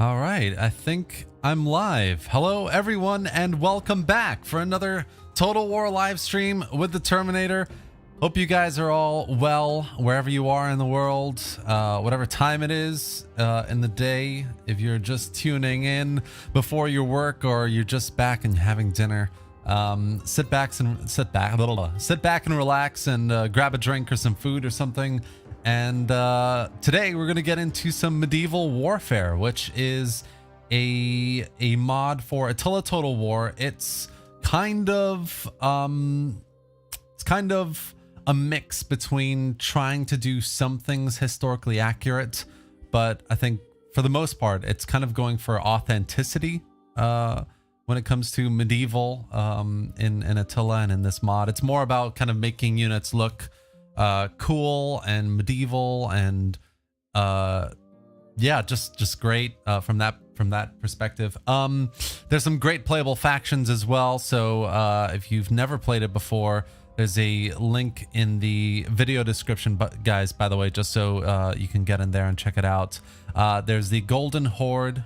All right, I think I'm live. Hello, everyone, and welcome back for another Total War live stream with the Terminator. Hope you guys are all well, wherever you are in the world, whatever time it is in the day. If you're just tuning in before your work or you're just back and having dinner, sit back and relax and grab a drink or some food or something. And today we're going to get into some medieval warfare, which is a mod for Attila Total War. It's kind of a mix between trying to do some things historically accurate, but I think for the most part it's kind of going for authenticity when it comes to medieval in Attila and in this mod. It's more about kind of making units look cool and medieval and yeah, just great from that perspective. There's some great playable factions as well, so if you've never played it before, there's a link in the video description, but guys, by the way, just so you can get in there and check it out. There's the Golden Horde,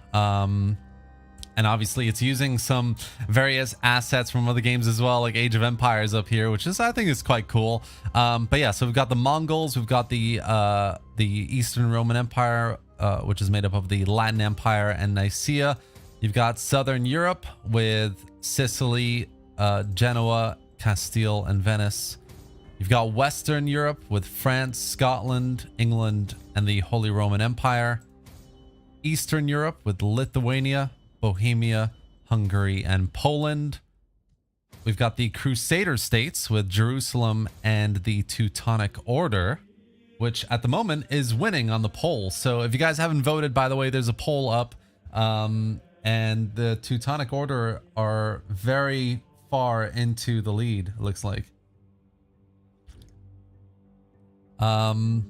and obviously it's using some various assets from other games as well, like Age of Empires up here, which is, I think, is quite cool. But yeah, so we've got the Mongols, we've got the Eastern Roman Empire, which is made up of the Latin Empire and Nicaea. You've got Southern Europe with Sicily, Genoa, Castile, and Venice. You've got Western Europe with France, Scotland, England, and the Holy Roman Empire. Eastern Europe with Lithuania, Bohemia, Hungary, and Poland. We've got the Crusader states with Jerusalem and the Teutonic Order, which at the moment is winning on the poll. So if you guys haven't voted, by the way, there's a poll up, and the Teutonic Order are very far into the lead, it looks like. So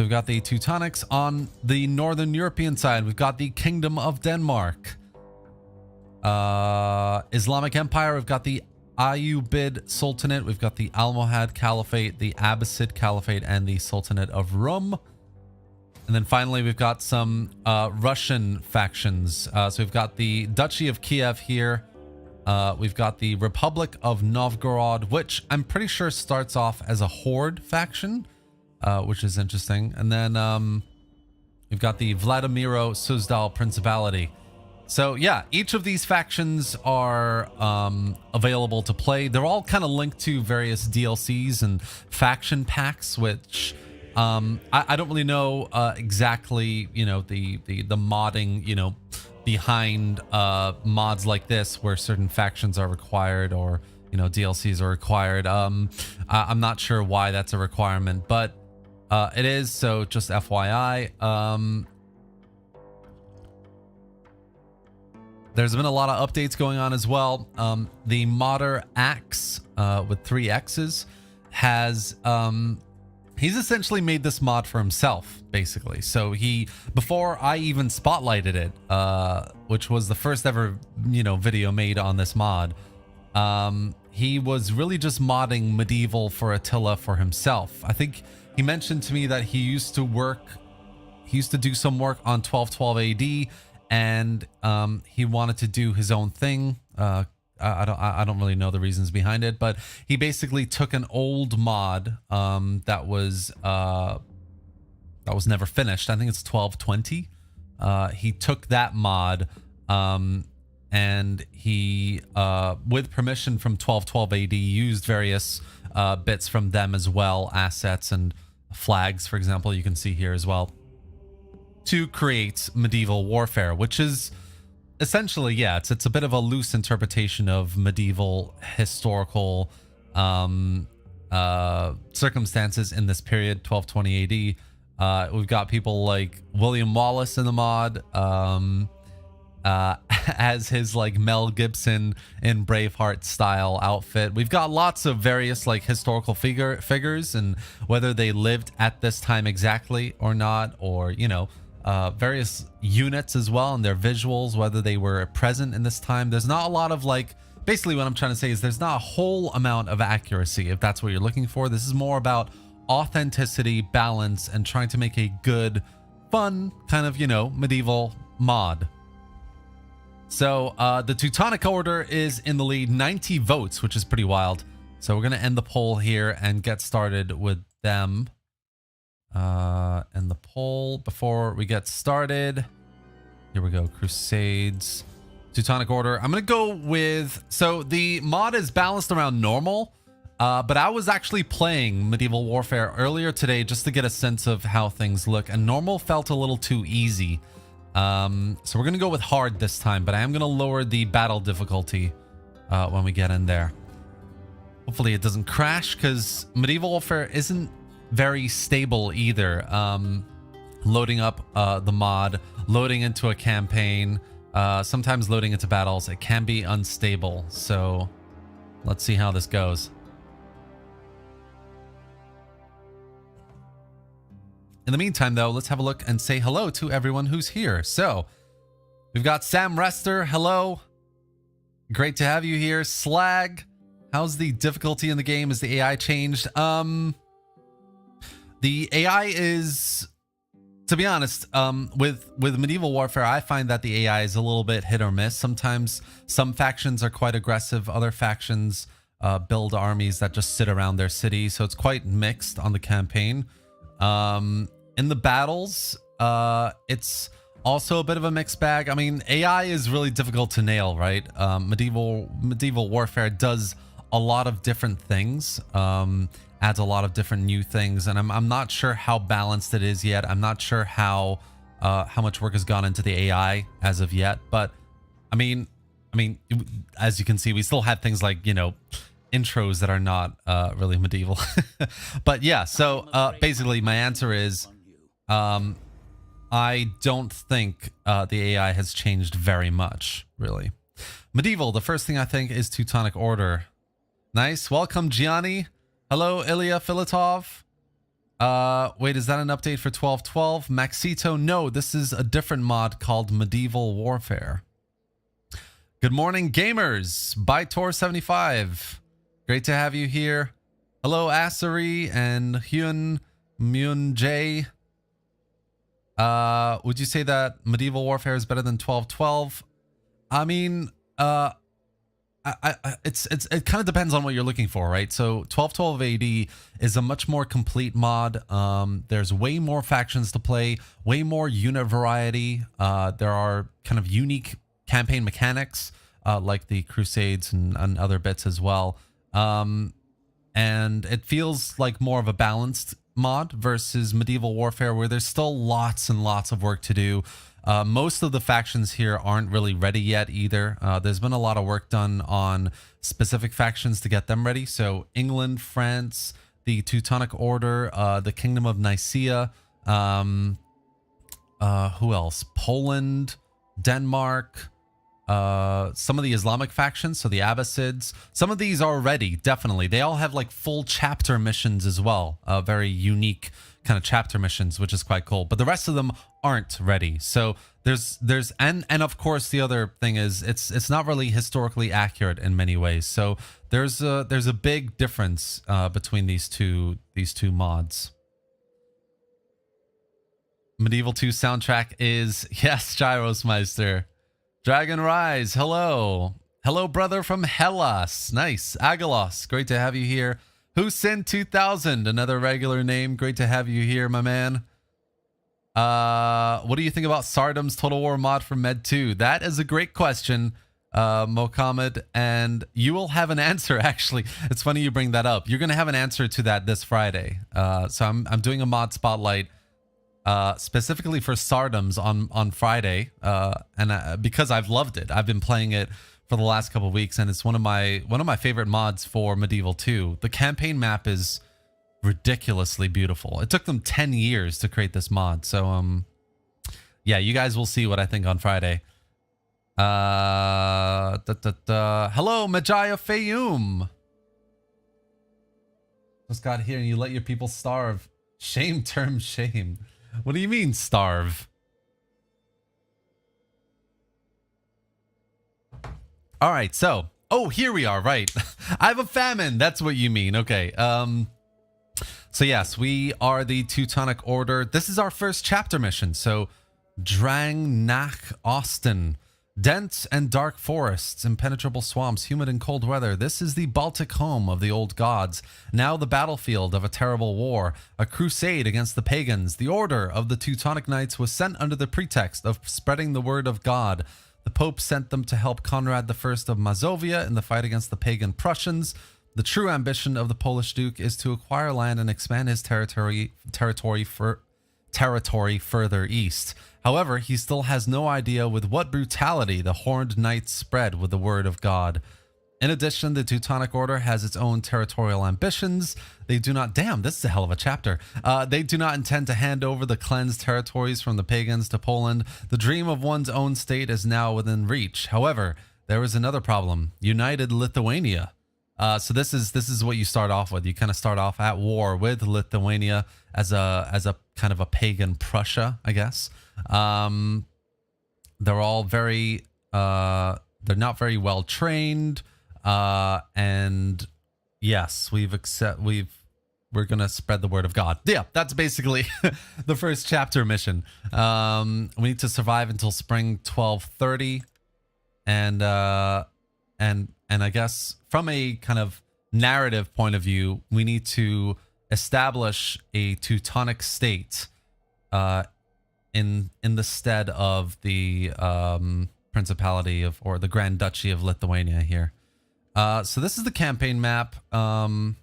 we've got the Teutonics on the Northern European side. We've got the Kingdom of Denmark. Islamic Empire, we've got the Ayyubid Sultanate. We've got the Almohad Caliphate, the Abbasid Caliphate, and the Sultanate of Rum. And then finally, we've got some Russian factions. So we've got the Duchy of Kiev here. We've got the Republic of Novgorod, which I'm pretty sure starts off as a Horde faction, which is interesting. And then we've got the Vladimiro Suzdal Principality. So yeah, each of these factions are available to play. They're all kind of linked to various DLCs and faction packs, which I don't really know exactly, you know, the modding, you know, behind mods like this where certain factions are required, or, you know, DLCs are required. I'm not sure why that's a requirement, but it is, so just FYI. There's been a lot of updates going on as well. The modder Axe with 3 X's has he's essentially made this mod for himself, basically. So before I even spotlighted it, which was the first ever, you know, video made on this mod, he was really just modding medieval for Attila for himself. I think he mentioned to me that he used to do some work on 1212 AD, and he wanted to do his own thing. I don't really know the reasons behind it, but he basically took an old mod that was never finished. I think it's 1220. He took that mod and he, with permission from 1212 AD, used various bits from them as well, assets and flags, for example, you can see here as well, to create medieval warfare, which is essentially, yeah, it's a bit of a loose interpretation of medieval historical circumstances in this period, 1220 AD. We've got people like William Wallace in the mod, as his like Mel Gibson in Braveheart style outfit. We've got lots of various like historical figures, and whether they lived at this time exactly or not, or, you know, various units as well, and their visuals, whether they were present in this time. There's not a lot of like, basically what I'm trying to say is there's not a whole amount of accuracy, if that's what you're looking for. This is more about authenticity, balance, and trying to make a good fun kind of, you know, medieval mod. So the Teutonic Order is in the lead, 90 votes, which is pretty wild. So we're going to end the poll here and get started with them. End the poll before we get started. Here we go. Crusades. Teutonic Order. I'm going to go with... So the mod is balanced around normal. But I was actually playing Medieval Warfare earlier today just to get a sense of how things look. And normal felt a little too easy. So we're going to go with hard this time. But I am going to lower the battle difficulty when we get in there. Hopefully it doesn't crash because Medieval Warfare isn't very stable either. Loading up the mod, loading into a campaign, sometimes loading into battles, it can be unstable. So let's see how this goes. In the meantime, though, let's have a look and say hello to everyone who's here. So we've got Sam Rester. Hello. Great to have you here. Slag. How's the difficulty in the game? Is the AI changed? The AI is, to be honest, with Medieval Warfare, I find that the AI is a little bit hit or miss. Sometimes some factions are quite aggressive. Other factions build armies that just sit around their city. So it's quite mixed on the campaign. In the battles, it's also a bit of a mixed bag. I mean, AI is really difficult to nail, right? Medieval Warfare does a lot of different things, adds a lot of different new things, and I'm not sure how balanced it is yet. I'm not sure how much work has gone into the AI as of yet. But I mean, as you can see, we still have things like, you know, intros that are not really medieval. But yeah, so basically my answer is I don't think the AI has changed very much, really. Medieval, the first thing I think is Teutonic Order. Nice. Welcome, Gianni. Hello, Ilya Filatov. Wait, is that an update for 12.12? Maxito, no, this is a different mod called Medieval Warfare. Good morning, gamers. Bytor75. Great to have you here. Hello, Asari and Hyun Myun J. Would you say that Medieval Warfare is better than 12.12? I mean, it kind of depends on what you're looking for, right? So 1212 AD is a much more complete mod. There's way more factions to play, way more unit variety. There are kind of unique campaign mechanics, like the Crusades and other bits as well. And it feels like more of a balanced mod versus Medieval Warfare, where there's still lots and lots of work to do. Most of the factions here aren't really ready yet either. There's been a lot of work done on specific factions to get them ready. So England, France, the Teutonic Order, the Kingdom of Nicaea, who else? Poland, Denmark, some of the Islamic factions, so the Abbasids. Some of these are ready, definitely. They all have like full chapter missions as well. Very unique kind of chapter missions, which is quite cool. But the rest of them aren't ready. So there's and of course the other thing is it's not really historically accurate in many ways. So there's a big difference between these two mods. Medieval 2 soundtrack is, yes, Gyrosmeister. Dragon Rise, hello. Hello, brother from Hellas. Nice. Agalos, great to have you here. Husin 2000, another regular name. Great to have you here, my man. What do you think about Sardam's Total War mod for Med 2? That is a great question, Mohammed, and you will have an answer, actually. It's funny you bring that up. You're going to have an answer to that this Friday. So I'm doing a mod spotlight specifically for Sardams on Friday, and because I've loved it. I've been playing it for the last couple of weeks, and it's one of my favorite mods for Medieval 2. The campaign map is ridiculously beautiful. It took them 10 years to create this mod. So yeah, you guys will see what I think on Friday. Hello, Majaya Fayum. Just got here and you let your people starve. Shame term shame. What do you mean starve? All right, so, oh, here we are, right. I have a famine. That's what you mean. Okay. So yes, we are the Teutonic Order. This is our first chapter mission. So Drang Nach Austin. Dense and dark forests, impenetrable swamps, humid and cold weather. This is the Baltic home of the old gods. Now the battlefield of a terrible war, a crusade against the pagans. The order of the Teutonic Knights was sent under the pretext of spreading the word of God. The Pope sent them to help Conrad I of Mazovia in the fight against the pagan Prussians. The true ambition of the Polish Duke is to acquire land and expand his territory further east. However, he still has no idea with what brutality the Horned Knights spread with the word of God. In addition, the Teutonic Order has its own territorial ambitions. They do not... Damn, this is a hell of a chapter. They do not intend to hand over the cleansed territories from the pagans to Poland. The dream of one's own state is now within reach. However, there is another problem. United Lithuania. So this is what you start off with. You kind of start off at war with Lithuania as a kind of a pagan Prussia, I guess. They're all very they're not very well trained, and yes, we're gonna spread the word of God. Yeah, that's basically the first chapter mission. We need to survive until spring 1230, and I guess from a kind of narrative point of view, we need to establish a Teutonic state in the stead of the Principality of, or the Grand Duchy of Lithuania here. So this is the campaign map. I'm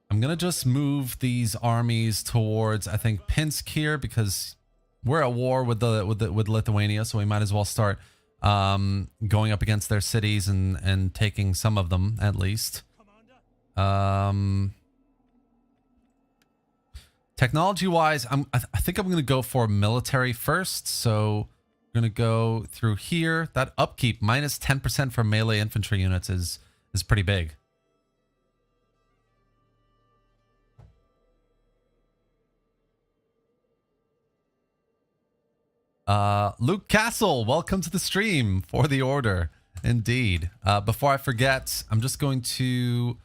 gonna just move these armies towards, I think, Pinsk here, because we're at war with Lithuania, so we might as well start going up against their cities and taking some of them at least. Technology wise, I think I'm gonna go for military first. So we're gonna go through here. That upkeep minus 10% for melee infantry units is pretty big. Luke Castle, welcome to the stream for the order. Indeed. Before I forget, I'm just going to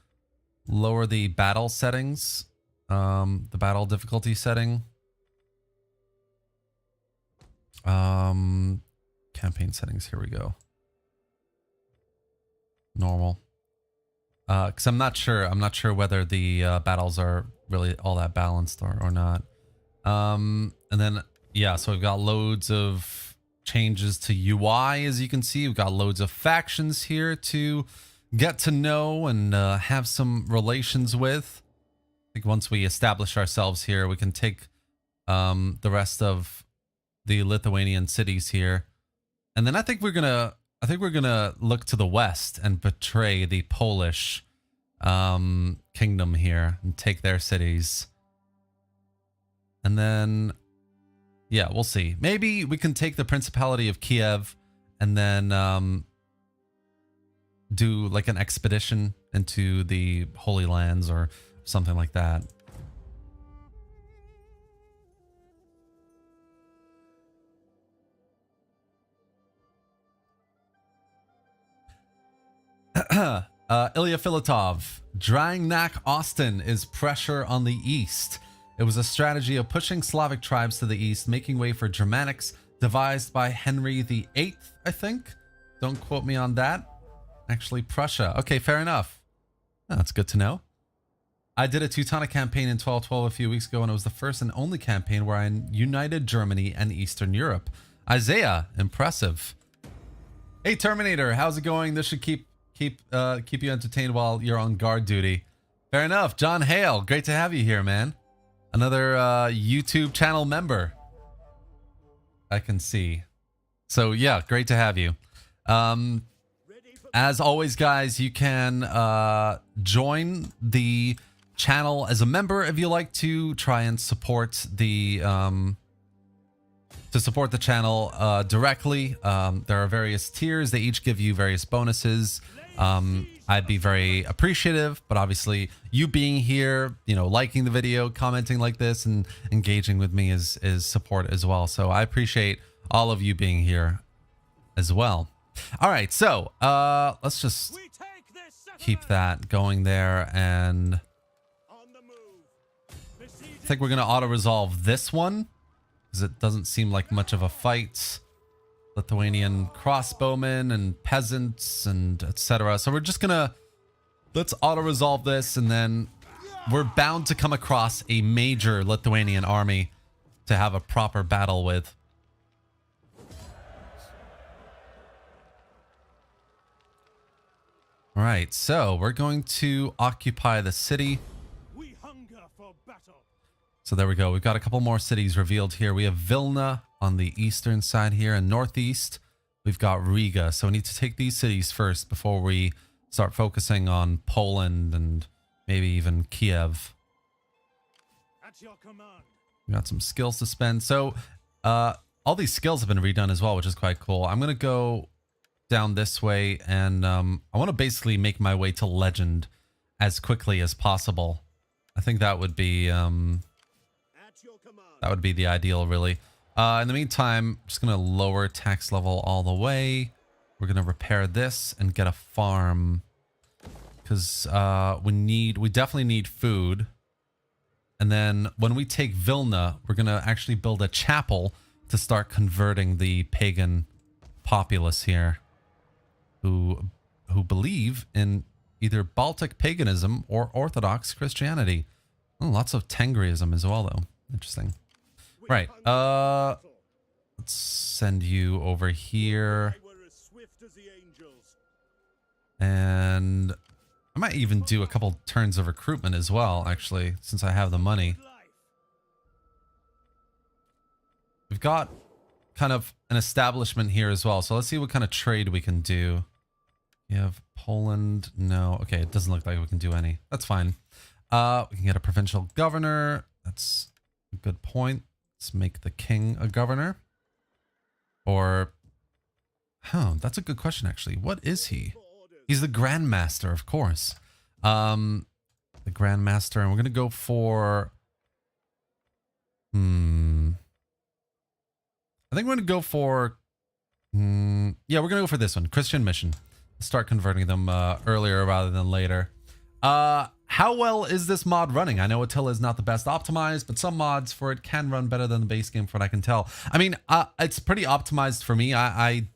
lower the battle settings, the battle difficulty setting. Campaign settings, here we go. Normal. Because I'm not sure whether the battles are really all that balanced or not. And then yeah, so we've got loads of changes to UI, as you can see. We've got loads of factions here to get to know and have some relations with. I think once we establish ourselves here, we can take the rest of the Lithuanian cities here, and then I think we're gonna look to the west and betray the Polish kingdom here and take their cities, and then. Yeah, we'll see. Maybe we can take the Principality of Kiev and then do like an expedition into the Holy Lands or something like that. Ilya Filatov, Drang Nach Austin is pressure on the east. It was a strategy of pushing Slavic tribes to the east, making way for Germanics, devised by Henry VIII, I think. Don't quote me on that. Actually, Prussia. Okay, fair enough. Oh, that's good to know. I did a Teutonic campaign in 1212 a few weeks ago, and it was the first and only campaign where I united Germany and Eastern Europe. Isaiah, impressive. Hey, Terminator, how's it going? This should keep you entertained while you're on guard duty. Fair enough. John Hale, great to have you here, man. Another YouTube channel member, I can see. So yeah, great to have you. As always, guys, you can join the channel as a member if you like to try and support the channel directly. There are various tiers. They each give you various bonuses. I'd be very appreciative, but obviously you being here, you know, liking the video, commenting like this, and engaging with me is support as well. So I appreciate all of you being here as well. All right, so let's just keep that going there, and think we're going to auto-resolve this one because it doesn't seem like much of a fight. Lithuanian crossbowmen and peasants and etc. So we're just going to... Let's auto-resolve this, and then we're bound to come across a major Lithuanian army to have a proper battle with. All right, so we're going to occupy the city. We hunger for battle. So there we go. We've got a couple more cities revealed here. We have Vilna on the eastern side here, and northeast we've got Riga. So we need to take these cities first before we start focusing on Poland and maybe even Kiev. At your command. We got some skills to spend. So all these skills have been redone as well, which is quite cool. I'm going to go down this way, and I want to basically make my way to legend as quickly as possible. I think that would be the ideal, really. In the meantime, I'm just going to lower tax level all the way. We're going to repair this and get a farm because we definitely need food. And then when we take Vilna, we're going to actually build a chapel to start converting the pagan populace here who believe in either Baltic paganism or Orthodox Christianity. Oh, lots of Tengriism as well, though. Interesting. Right. Let's send you over here. And I might even do a couple turns of recruitment as well, actually, since I have the money. We've got kind of an establishment here as well. So let's see what kind of trade we can do. We have Poland. No. Okay, it doesn't look like we can do any. That's fine. We can get a provincial governor. That's a good point. Let's make the king a governor. Or, that's a good question, actually. What is he? He's the Grandmaster, of course. The Grandmaster, and we're going to go for... I think we're going to go for... yeah, we're going to go for this one. Christian mission. Start converting them earlier rather than later. How well is this mod running? I know Attila is not the best optimized, but some mods for it can run better than the base game from what I can tell. I mean, it's pretty optimized for me. I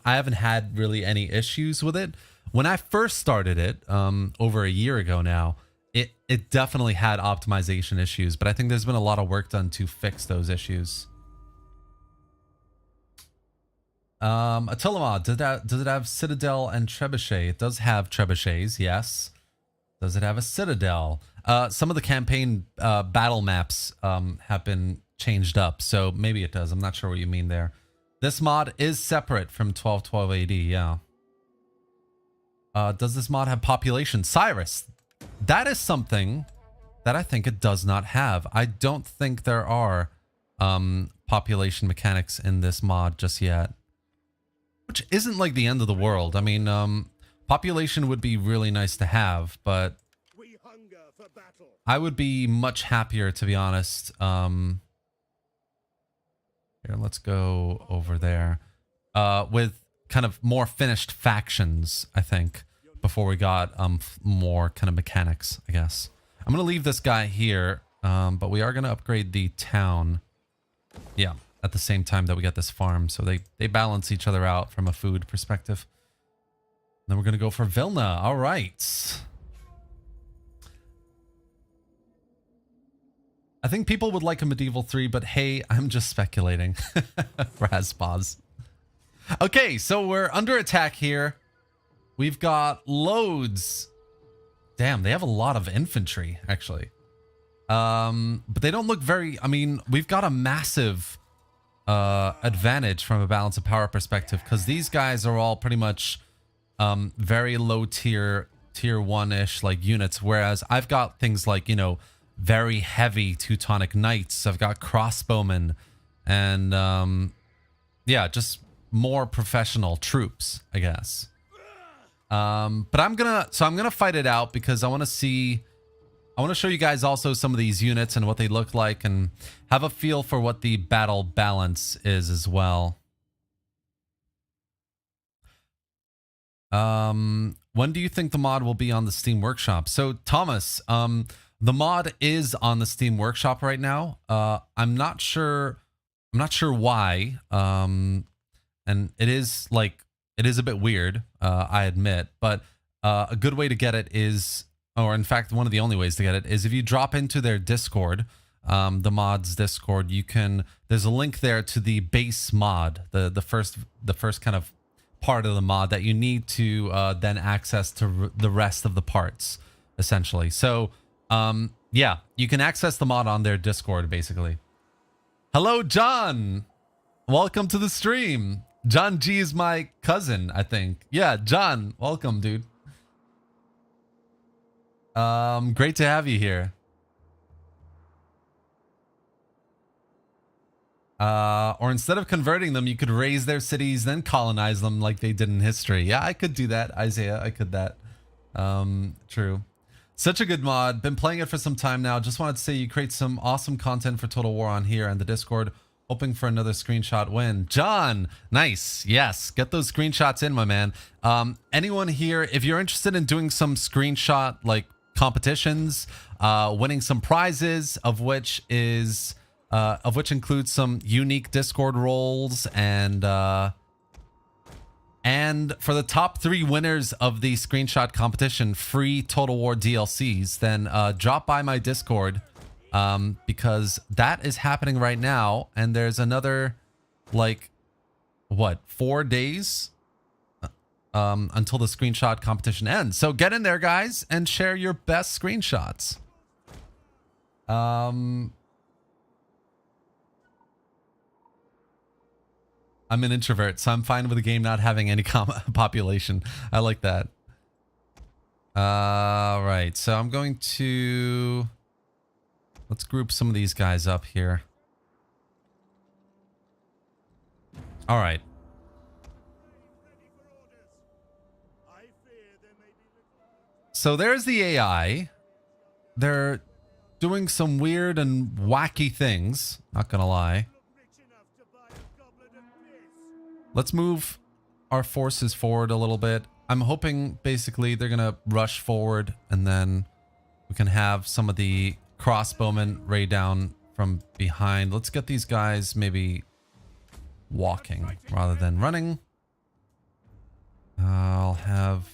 haven't had really any issues with it. When I first started it, over a year ago now, it definitely had optimization issues, but I think there's been a lot of work done to fix those issues. Attila mod, does it have Citadel and Trebuchet? It does have Trebuchets, yes. Does it have a Citadel? Some of the campaign battle maps have been changed up, so maybe it does. I'm not sure what you mean there. This mod is separate from 1212 AD, yeah. Does this mod have population? Cyrus, that is something that I think it does not have. I don't think there are population mechanics in this mod just yet. Which isn't like the end of the world. I mean, population would be really nice to have, but I would be much happier, to be honest. Here, let's go over there. With kind of more finished factions, I think, before we got more kind of mechanics, I guess. I'm going to leave this guy here, but we are going to upgrade the town. Yeah, at the same time that we get this farm. So they balance each other out from a food perspective. Then we're going to go for Vilna. All right. I think people would like a Medieval 3, but hey, I'm just speculating. Razpaz. Okay, so we're under attack here. We've got loads. Damn, they have a lot of infantry, actually. But they don't look very... I mean, we've got a massive advantage from a balance of power perspective, because these guys are all pretty much very low tier 1-ish like units, whereas I've got things like, you know, very heavy Teutonic Knights. I've got crossbowmen and yeah, just more professional troops, I guess. But I'm gonna fight it out because I want to show you guys also some of these units and what they look like and have a feel for what the battle balance is as well. When do you think the mod will be on the Steam Workshop? So Thomas, The mod is on the Steam Workshop right now. I'm not sure why. And it is a bit weird, I admit, but a good way to get it is, or in fact, one of the only ways to get it is if you drop into their Discord, the mod's Discord, there's a link there to the base mod, the first kind of part of the mod that you need to then access to the rest of the parts, essentially. So, yeah, you can access the mod on their Discord, basically. Hello, John. Welcome to the stream. John G is my cousin, I think. Yeah, John, welcome, dude. Great to have you here. Or instead of converting them, you could raise their cities, then colonize them like they did in history. Yeah, I could do that, Isaiah. I could that. True. Such a good mod. Been playing it for some time now. Just wanted to say you create some awesome content for Total War on here and the Discord. Hoping for another screenshot win. John, nice. Yes, get those screenshots in, my man. Anyone here, if you're interested in doing some screenshot like competitions, winning some prizes, of which includes some unique Discord roles, and for the top 3 winners of the screenshot competition, free Total War DLCs, then drop by my Discord, because that is happening right now, and there's another, like, what, 4 days until the screenshot competition ends. So get in there, guys, and share your best screenshots. I'm an introvert, so I'm fine with the game not having any population. I like that. All right, so I'm going to... Let's group some of these guys up here. All right. So there's the AI. They're doing some weird and wacky things, not gonna lie. Let's move our forces forward a little bit. I'm hoping basically they're gonna rush forward and then we can have some of the crossbowmen ray down from behind. Let's get these guys maybe walking rather than running. I'll have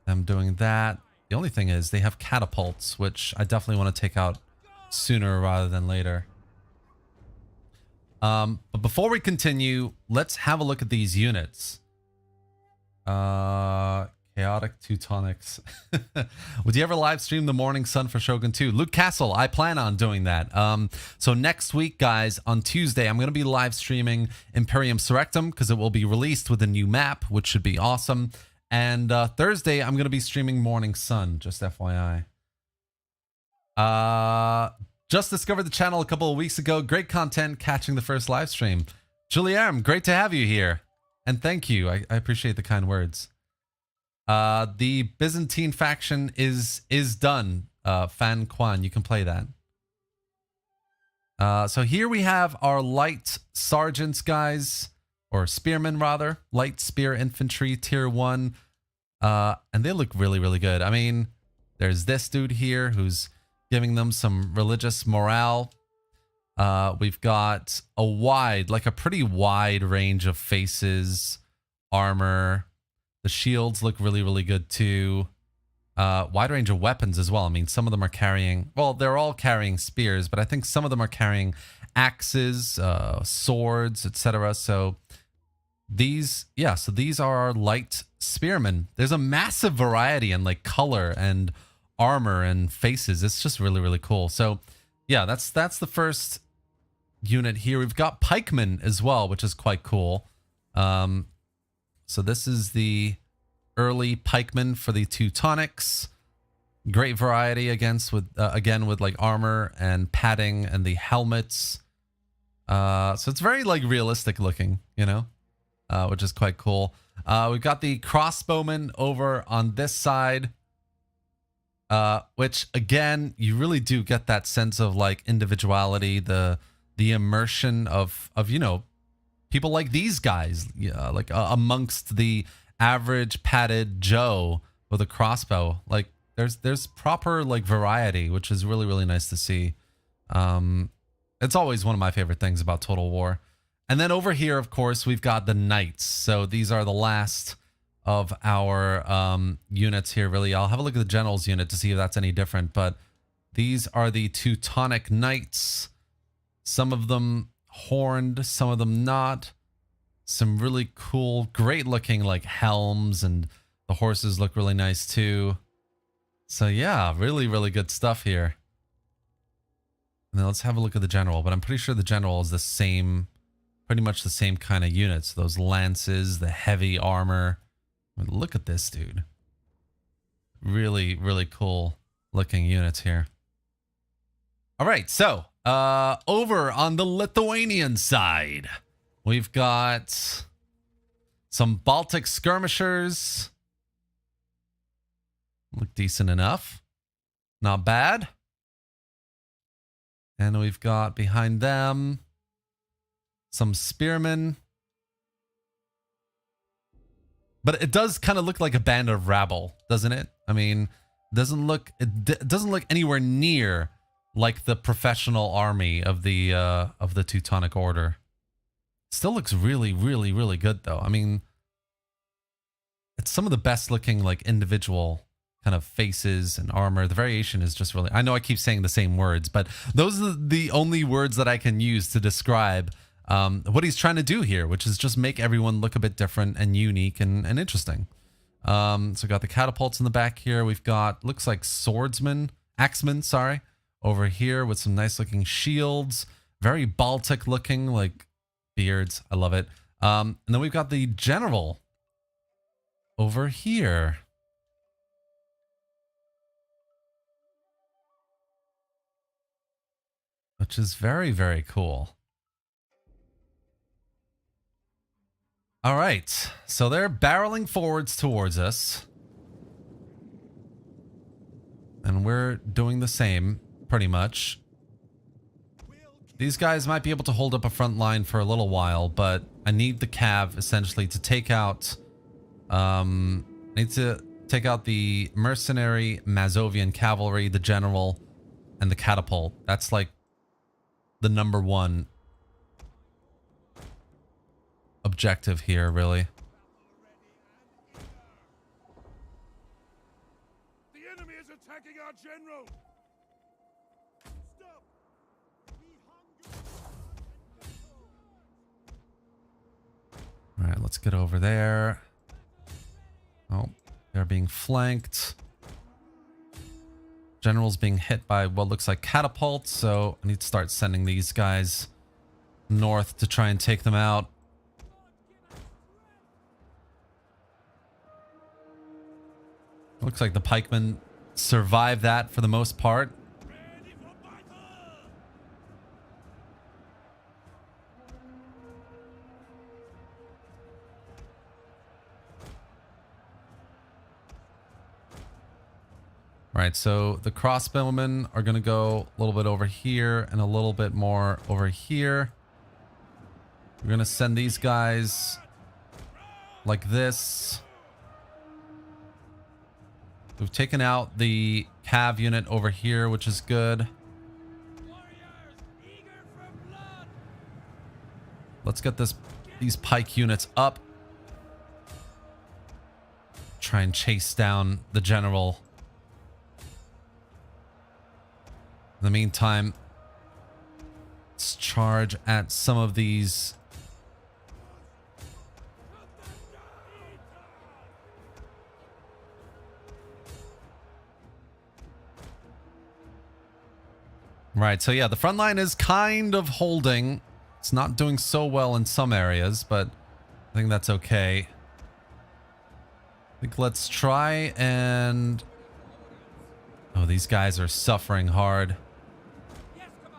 them doing that. The only thing is they have catapults, which I definitely want to take out sooner rather than later. But before we continue, let's have a look at these units. Chaotic Teutonics. Would you ever live stream the Morning Sun for Shogun 2? Luke Castle, I plan on doing that. So next week, guys, on Tuesday, I'm going to be live streaming Imperium Surrectum because it will be released with a new map, which should be awesome. And Thursday, I'm going to be streaming Morning Sun, just FYI. Just discovered the channel a couple of weeks ago. Great content, catching the first live stream. Julien, great to have you here. And thank you. I appreciate the kind words. The Byzantine faction is done. Fan Quan, you can play that. So here we have our light sergeants, guys, or spearmen rather, light spear infantry tier 1, and they look really, really good. I mean, there's this dude here who's giving them some religious morale. We've got a pretty wide range of faces, armor. The shields look really, really good too. Wide range of weapons as well. I mean, some of them are carrying, well, they're all carrying spears, but I think some of them are carrying axes, swords, etc. So these are our light spearmen. There's a massive variety in like color and armor and faces. It's just really, really cool. So yeah, that's the first unit here. We've got pikemen as well, which is quite cool. So this is the early pikemen for the Teutonics. Great variety again with like armor and padding and the helmets. So it's very like realistic looking, you know, which is quite cool. We've got the crossbowmen over on this side, which again, you really do get that sense of like individuality, the immersion of you know, people like these guys, like amongst the average padded Joe with a crossbow. Like There's proper like variety, which is really, really nice to see. It's always one of my favorite things about Total War. And then over here, of course, we've got the knights. So these are the last of our units here, really. I'll have a look at the general's unit to see if that's any different. But these are the Teutonic knights. Some of them horned, some of them not. Some really cool, great looking like helms, and the horses look really nice too. So yeah, really, really good stuff here. And then let's have a look at the general, but I'm pretty sure the general is the same, pretty much the same kind of units. Those lances, the heavy armor. I mean, look at this, dude. Really, really cool looking units here. All right, so over on the Lithuanian side, we've got some Baltic skirmishers. Look decent enough. Not bad. And we've got behind them some spearmen. But it does kind of look like a band of rabble, doesn't it? I mean, it doesn't look anywhere near like the professional army of the Teutonic Order. Still looks really, really, really good though. I mean, it's some of the best looking like individual kind of faces and armor. The variation is just really, I know I keep saying the same words, but those are the only words that I can use to describe what he's trying to do here, which is just make everyone look a bit different and unique and interesting. So we've got the catapults in the back here. We've got, looks like axemen, sorry, over here with some nice looking shields. Very Baltic looking, like beards. I love it. And then we've got the general over here. Which is very, very cool. All right, so they're barreling forwards towards us. And we're doing the same, pretty much. These guys might be able to hold up a front line for a little while, but I need the cav, essentially, to take out... I need to take out the mercenary Mazovian cavalry, the general, and the catapult. That's like the #1 objective here, really. The enemy is attacking our general. Stop. We hunger. All right, let's get over there. Oh, they're being flanked. General's being hit by what looks like catapults, so I need to start sending these guys north to try and take them out. Looks like the pikemen survive that for the most part. Ready for battle. Right, so the crossbowmen are going to go a little bit over here and a little bit more over here. We're going to send these guys like this. We've taken out the cav unit over here, which is good. Warriors, eager for blood. Let's get these pike units up. Try and chase down the general. In the meantime, let's charge at some of these. Right, so yeah, the front line is kind of holding. It's not doing so well in some areas, but I think that's okay. I think let's try and... Oh, these guys are suffering hard.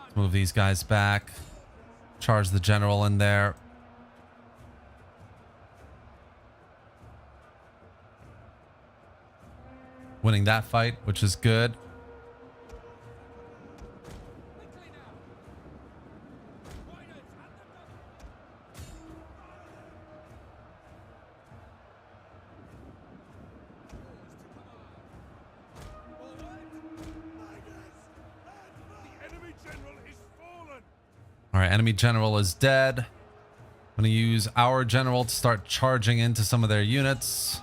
Let's move these guys back. Charge the general in there. Winning that fight, which is good. enemy general is dead. I'm gonna use our general to start charging into some of their units.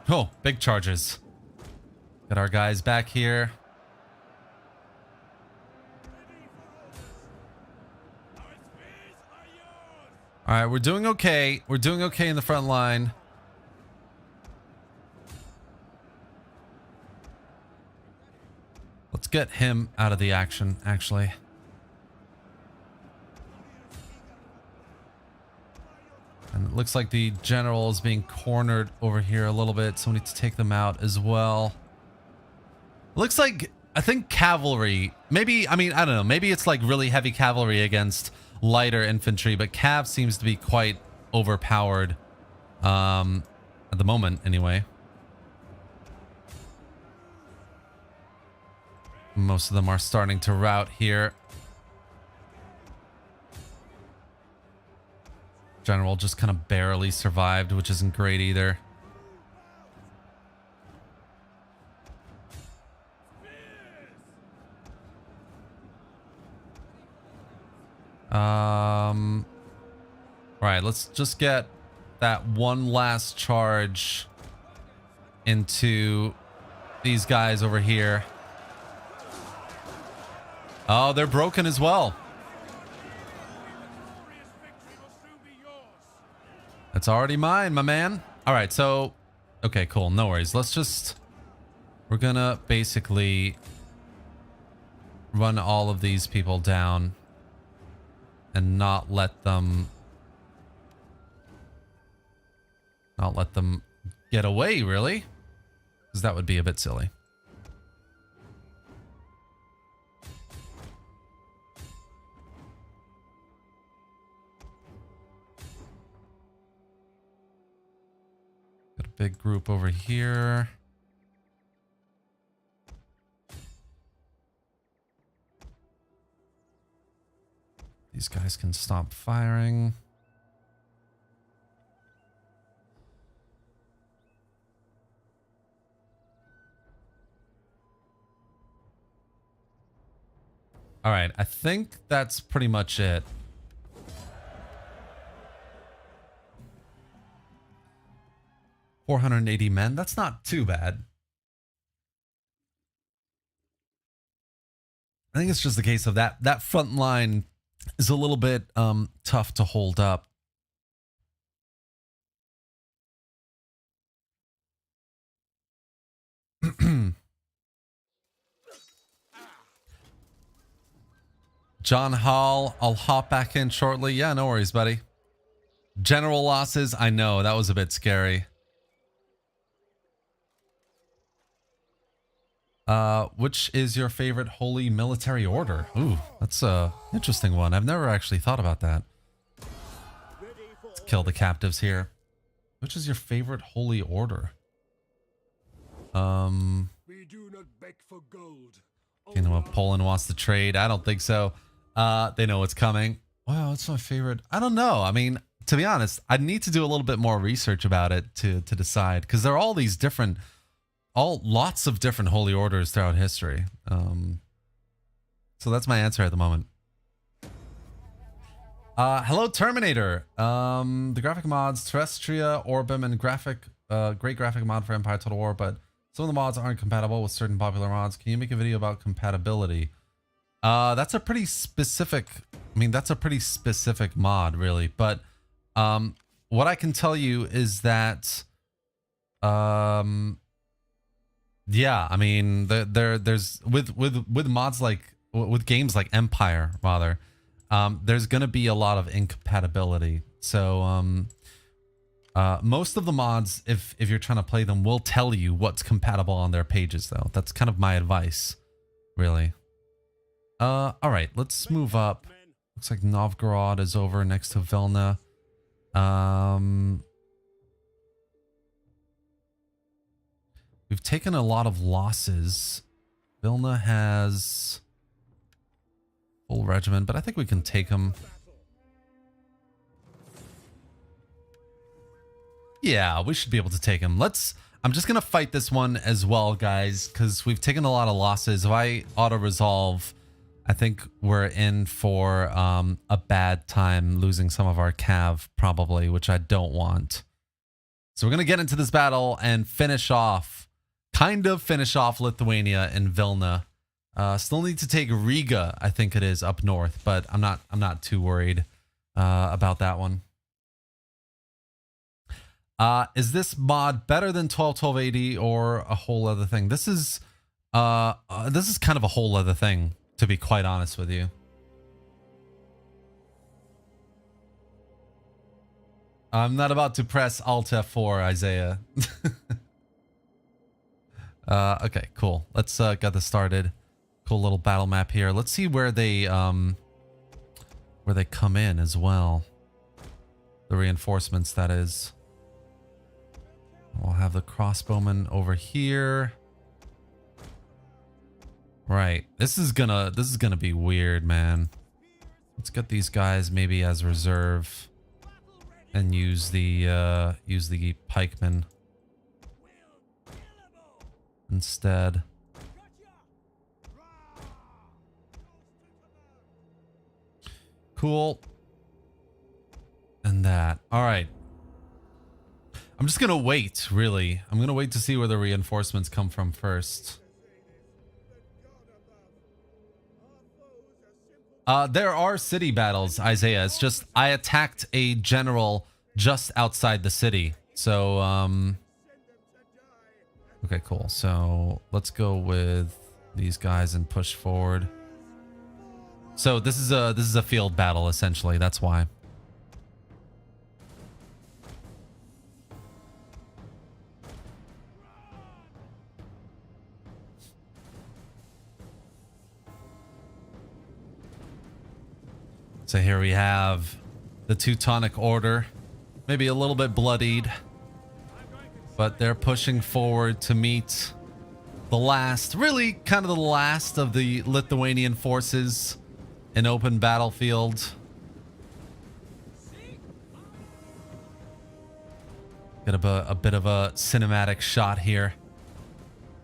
Oh, big charges. Got our guys back here. All right, we're doing okay. We're doing okay in the front line. Let's get him out of the action, actually. And it looks like the general is being cornered over here a little bit, so we need to take them out as well. Looks like, I think cavalry, maybe, I mean, I don't know, maybe it's like really heavy cavalry against lighter infantry, but cav seems to be quite overpowered at the moment anyway. Most of them are starting to rout here. General just kind of barely survived, which isn't great either. Right, let's just get that one last charge into these guys over here. Oh, they're broken as well. That's already mine, my man. All right, so, okay, cool. No worries. Let's just, we're gonna basically run all of these people down and not let them get away, really, because that would be a bit silly. Got a big group over here. These guys can stop firing. All right, I think that's pretty much it. $480 men. That's not too bad. I think it's just the case of that front line is a little bit tough to hold up. John Hall, I'll hop back in shortly. Yeah, no worries, buddy. General losses, I know, that was a bit scary. Which is your favorite holy military order? Ooh, that's a interesting one. I've never actually thought about that. Let's kill the captives here. Which is your favorite holy order? We do not beg for gold. Kingdom of Poland wants to trade. I don't think so. They know what's coming. Wow, it's my favorite. I don't know. I mean, to be honest, I'd need to do a little bit more research about it to decide, because there are all these different, lots of different holy orders throughout history. So that's my answer at the moment. Hello, Terminator. The graphic mods, Terrestria, Orbim, and great graphic mod for Empire Total War, but some of the mods aren't compatible with certain popular mods. Can you make a video about compatibility? That's a pretty specific, I mean, that's a pretty specific mod, really. But what I can tell you is that, yeah, I mean, there's with mods like, with games like Empire, rather, there's gonna be a lot of incompatibility. So most of the mods, if you're trying to play them, will tell you what's compatible on their pages, though. That's kind of my advice, really. All right, let's move up. Looks like Novgorod is over next to Vilna. We've taken a lot of losses. Vilna has full regiment, but I think we can take them. Yeah, we should be able to take him. I'm just going to fight this one as well, guys, because we've taken a lot of losses. If I auto-resolve, I think we're in for a bad time losing some of our cav, probably, which I don't want. So we're going to get into this battle and kind of finish off Lithuania and Vilna. Still need to take Riga, I think it is, up north, but I'm not too worried about that one. Is this mod better than 1280 or a whole other thing? This is kind of a whole other thing, to be quite honest with you. I'm not about to press Alt F4, Isaiah. Okay, cool. Let's get this started. Cool little battle map here. Let's see where they come in as well. The reinforcements, that is. We'll have the crossbowmen over here. Right. This is gonna be weird, man. Let's get these guys maybe as reserve and use the pikemen instead. Cool. And that. All right. I'm just going to wait, really. I'm going to wait to see where the reinforcements come from first. There are city battles, Isaiah. It's just I attacked a general just outside the city. So, okay, cool. So let's go with these guys and push forward. So this is a field battle, essentially. That's why. So here we have the Teutonic Order, maybe a little bit bloodied, but they're pushing forward to meet the last, really kind of the last of the Lithuanian forces in open battlefield. Get a bit of a cinematic shot here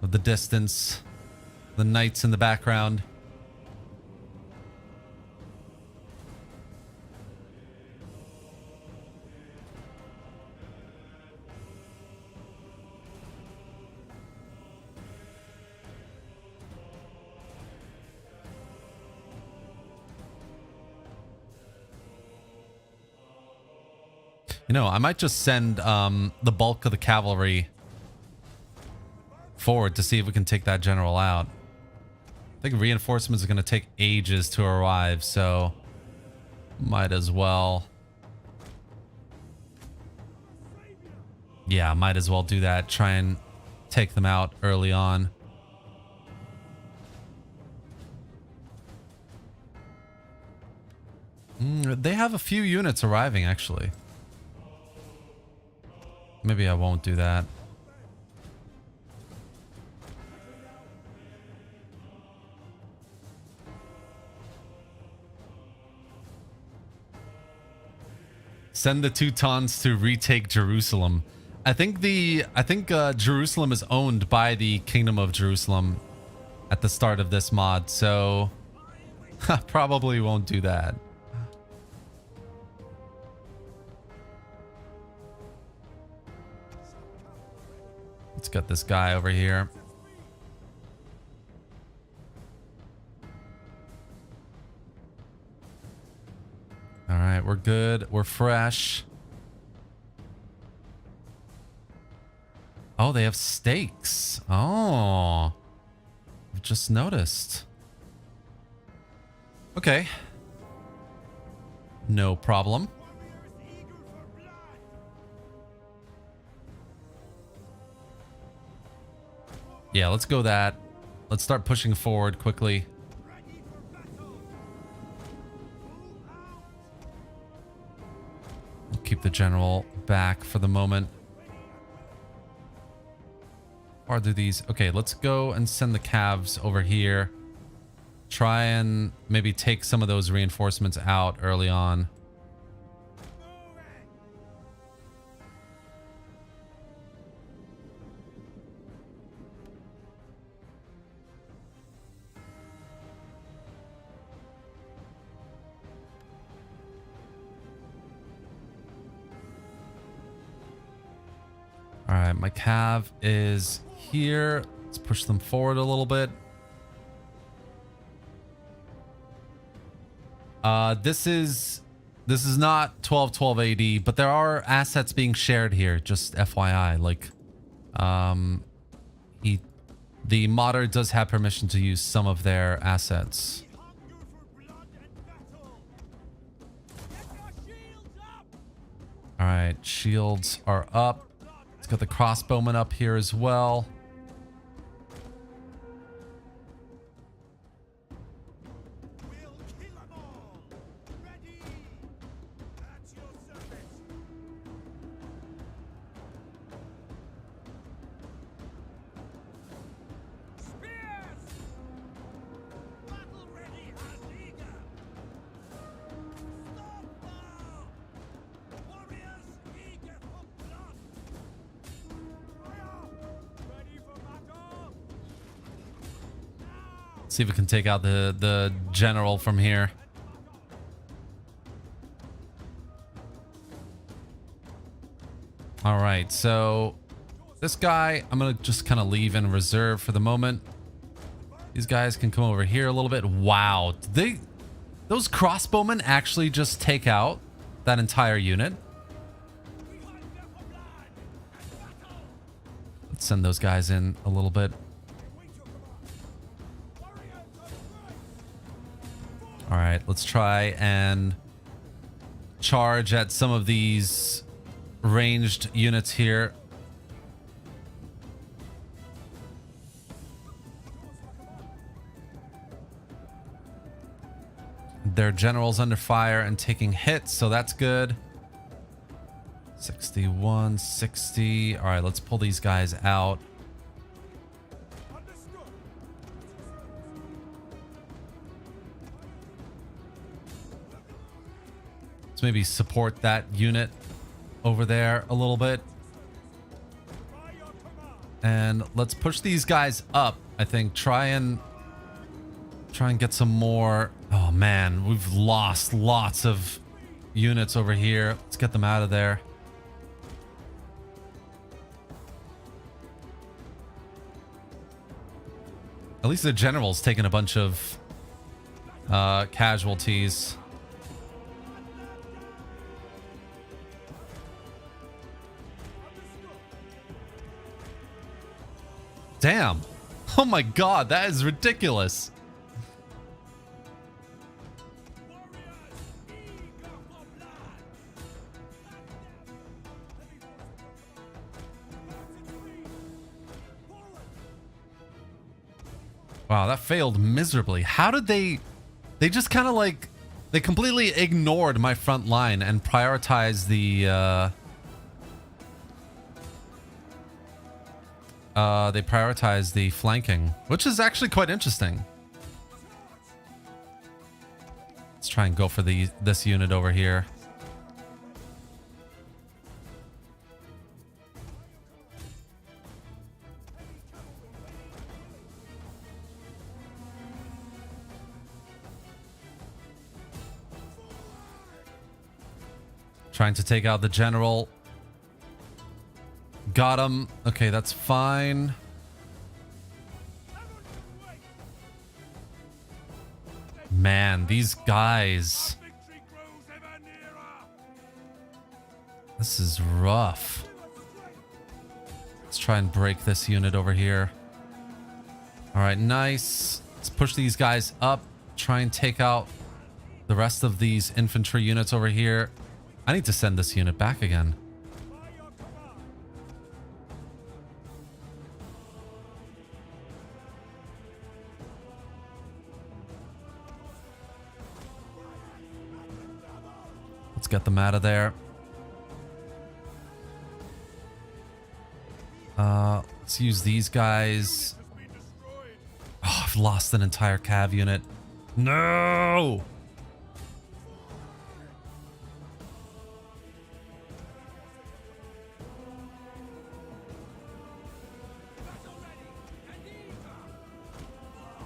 of the distance, the knights in the background. You know, I might just send the bulk of the cavalry forward to see if we can take that general out. I think reinforcements are going to take ages to arrive, so might as well. Yeah, might as well do that. Try and take them out early on. They have a few units arriving, actually. Maybe I won't do that. Send the Teutons to retake Jerusalem. I think Jerusalem is owned by the Kingdom of Jerusalem at the start of this mod, so I probably won't do that. Let's get this guy over here. All right, we're good. We're fresh. Oh, they have stakes. Oh, I've just noticed. Okay. No problem. Yeah, let's go that. Let's start pushing forward quickly. We'll keep the general back for the moment. Or do these? Okay, let's go and send the calves over here. try and maybe take some of those reinforcements out early on. All right, my cav is here. Let's push them forward a little bit. This is not 1212 AD, but there are assets being shared here. Just FYI, like, the modder does have permission to use some of their assets. All right, shields are up. It's got the crossbowman up here as well. See if we can take out the general from here. All right, so this guy I'm gonna just kind of leave in reserve for the moment. These guys can come over here a little bit. Wow, those crossbowmen actually just take out that entire unit? Let's send those guys in a little bit. All right, let's try and charge at some of these ranged units here. Their general's under fire and taking hits, so that's good. 61, 60. All right, let's pull these guys out. Let's maybe support that unit over there a little bit. And let's push these guys up. I think try and get some more. Oh man, we've lost lots of units over here. Let's get them out of there. At least the general's taking a bunch of casualties. Damn. Oh my god, that is ridiculous. Wow, that failed miserably. How did they just kind of like, they completely ignored my front line and prioritized the they prioritize the flanking, which is actually quite interesting. Let's try and go for this unit over here. Trying to take out the general. Got him. Okay, that's fine. Man, these guys. This is rough. Let's try and break this unit over here. All right, nice. Let's push these guys up. Try and take out the rest of these infantry units over here. I need to send this unit back again. Let's get them out of there. Let's use these guys. Oh, I've lost an entire cav unit. No!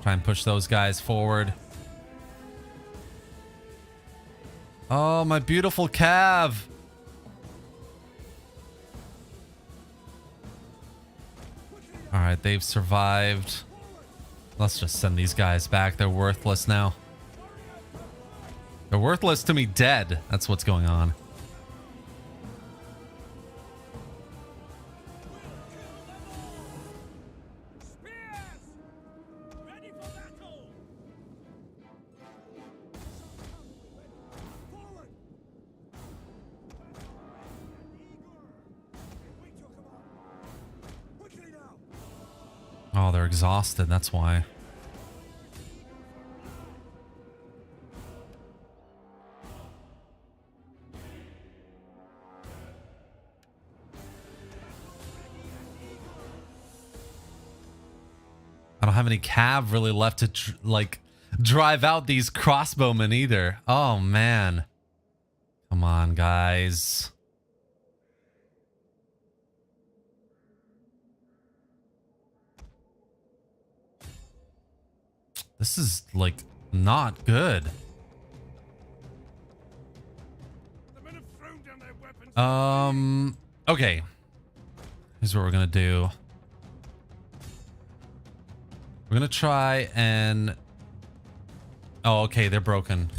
Try and push those guys forward. Oh, my beautiful Cav. All right, they've survived. Let's just send these guys back. They're worthless now. They're worthless to me dead. That's what's going on. Oh, they're exhausted. That's why. I don't have any cav really left to like drive out these crossbowmen either. Oh man. Come on, guys. This is like not good. Okay. Here's what we're gonna do. We're gonna try and... Oh, okay, they're broken.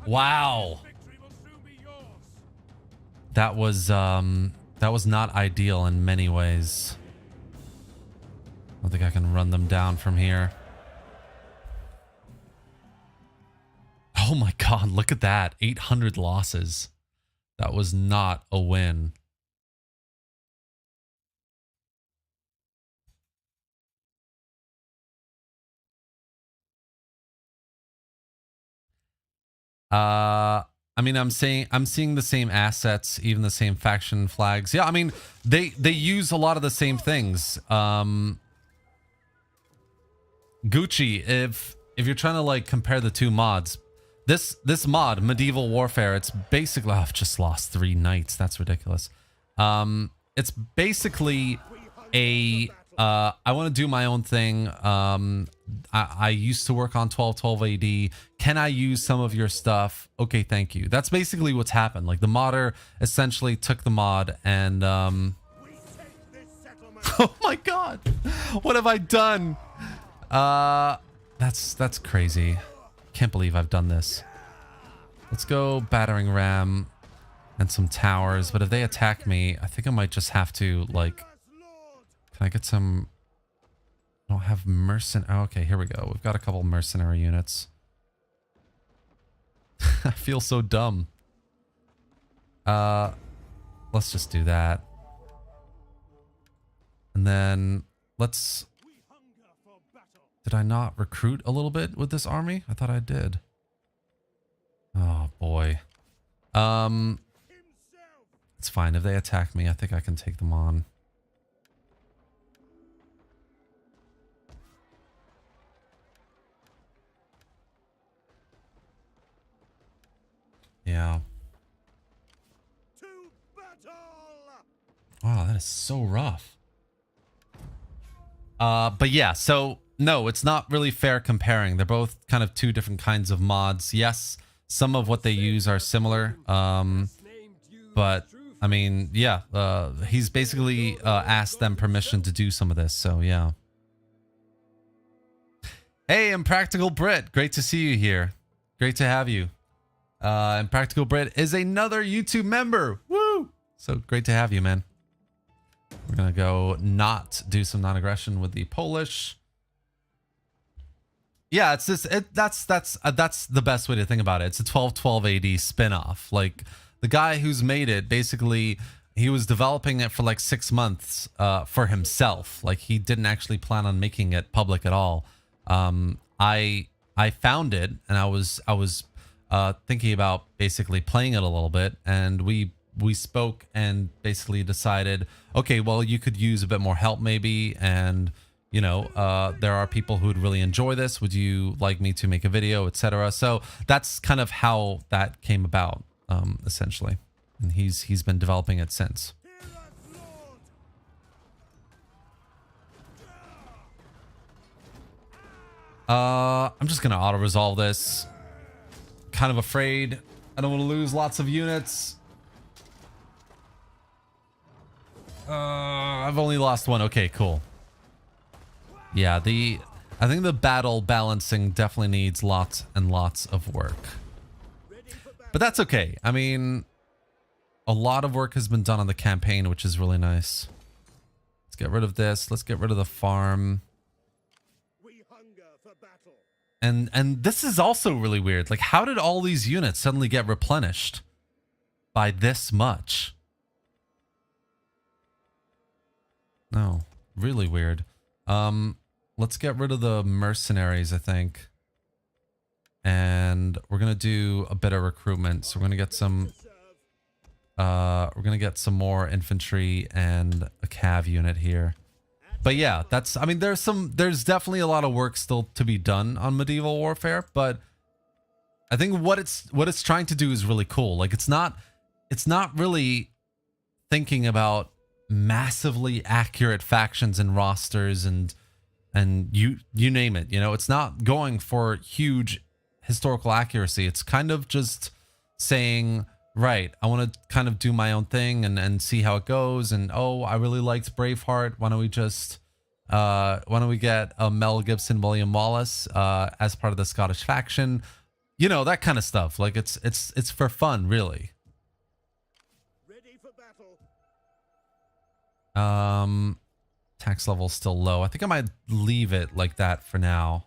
Wow. That was not ideal in many ways. I don't think I can run them down from here. Oh my god, look at that. 800 losses. That was not a win. I mean, I'm seeing the same assets, even the same faction flags. Yeah, I mean, they use a lot of the same things. Gucci, if you're trying to like compare the two mods, this mod, Medieval Warfare, it's basically... Oh, I've just lost 3 knights. That's ridiculous. It's basically a... I want to do my own thing. I used to work on 1212 AD. Can I use some of your stuff? Okay, thank you. That's basically what's happened. Like the modder essentially took the mod and oh my god, what have I done? That's crazy. Can't believe I've done this. Let's go battering ram and some towers. But if they attack me, I think I might just have to like... Can I get some... I don't have mercenary... Oh, okay, here we go. We've got a couple mercenary units. I feel so dumb. Let's just do that. And then let's... Did I not recruit a little bit with this army? I thought I did. Oh, boy. It's fine. If they attack me, I think I can take them on. Yeah. Wow, that is so rough. But yeah, so no, it's not really fair comparing. They're both kind of two different kinds of mods. Yes, some of what they use are similar. But I mean, yeah, he's basically asked them permission to do some of this. So yeah. Hey, Impractical Brit, great to see you here. Great to have you. Impractical Brit is another YouTube member. Woo! So great to have you, man. We're gonna go not do some non-aggression with the Polish. Yeah, it's this. That's the best way to think about it. It's a 1212 AD spin-off. Like the guy who's made it, basically, he was developing it for like 6 months for himself. Like he didn't actually plan on making it public at all. I found it and I was thinking about basically playing it a little bit, and we spoke and basically decided, okay, well, you could use a bit more help maybe, and you know, there are people who would really enjoy this. Would you like me to make a video, etc.? So that's kind of how that came about, essentially. And he's been developing it since. I'm just gonna auto-resolve this. Kind of afraid. I don't want to lose lots of units. I've only lost one. Okay, cool. Yeah, I think the battle balancing definitely needs lots and lots of work. But that's okay. I mean, a lot of work has been done on the campaign, which is really nice. Let's get rid of this. Let's get rid of the farm. We hunger for battle. And this is also really weird. Like, how did all these units suddenly get replenished by this much? No, really weird. Let's get rid of the mercenaries, I think. And we're gonna do a bit of recruitment. So we're gonna get some more infantry and a cav unit here. But yeah, I mean, there's definitely a lot of work still to be done on medieval warfare, but I think what it's trying to do is really cool. Like, it's not really thinking about massively accurate factions and rosters and you name it, you know. It's not going for huge historical accuracy. It's kind of just saying, right, I want to kind of do my own thing and see how it goes. And oh, I really liked Braveheart. Why don't we get a Mel Gibson, William Wallace as part of the Scottish faction? You know, that kind of stuff. Like, it's for fun, really. Ready for battle. Tax level's still low. I think I might leave it like that for now.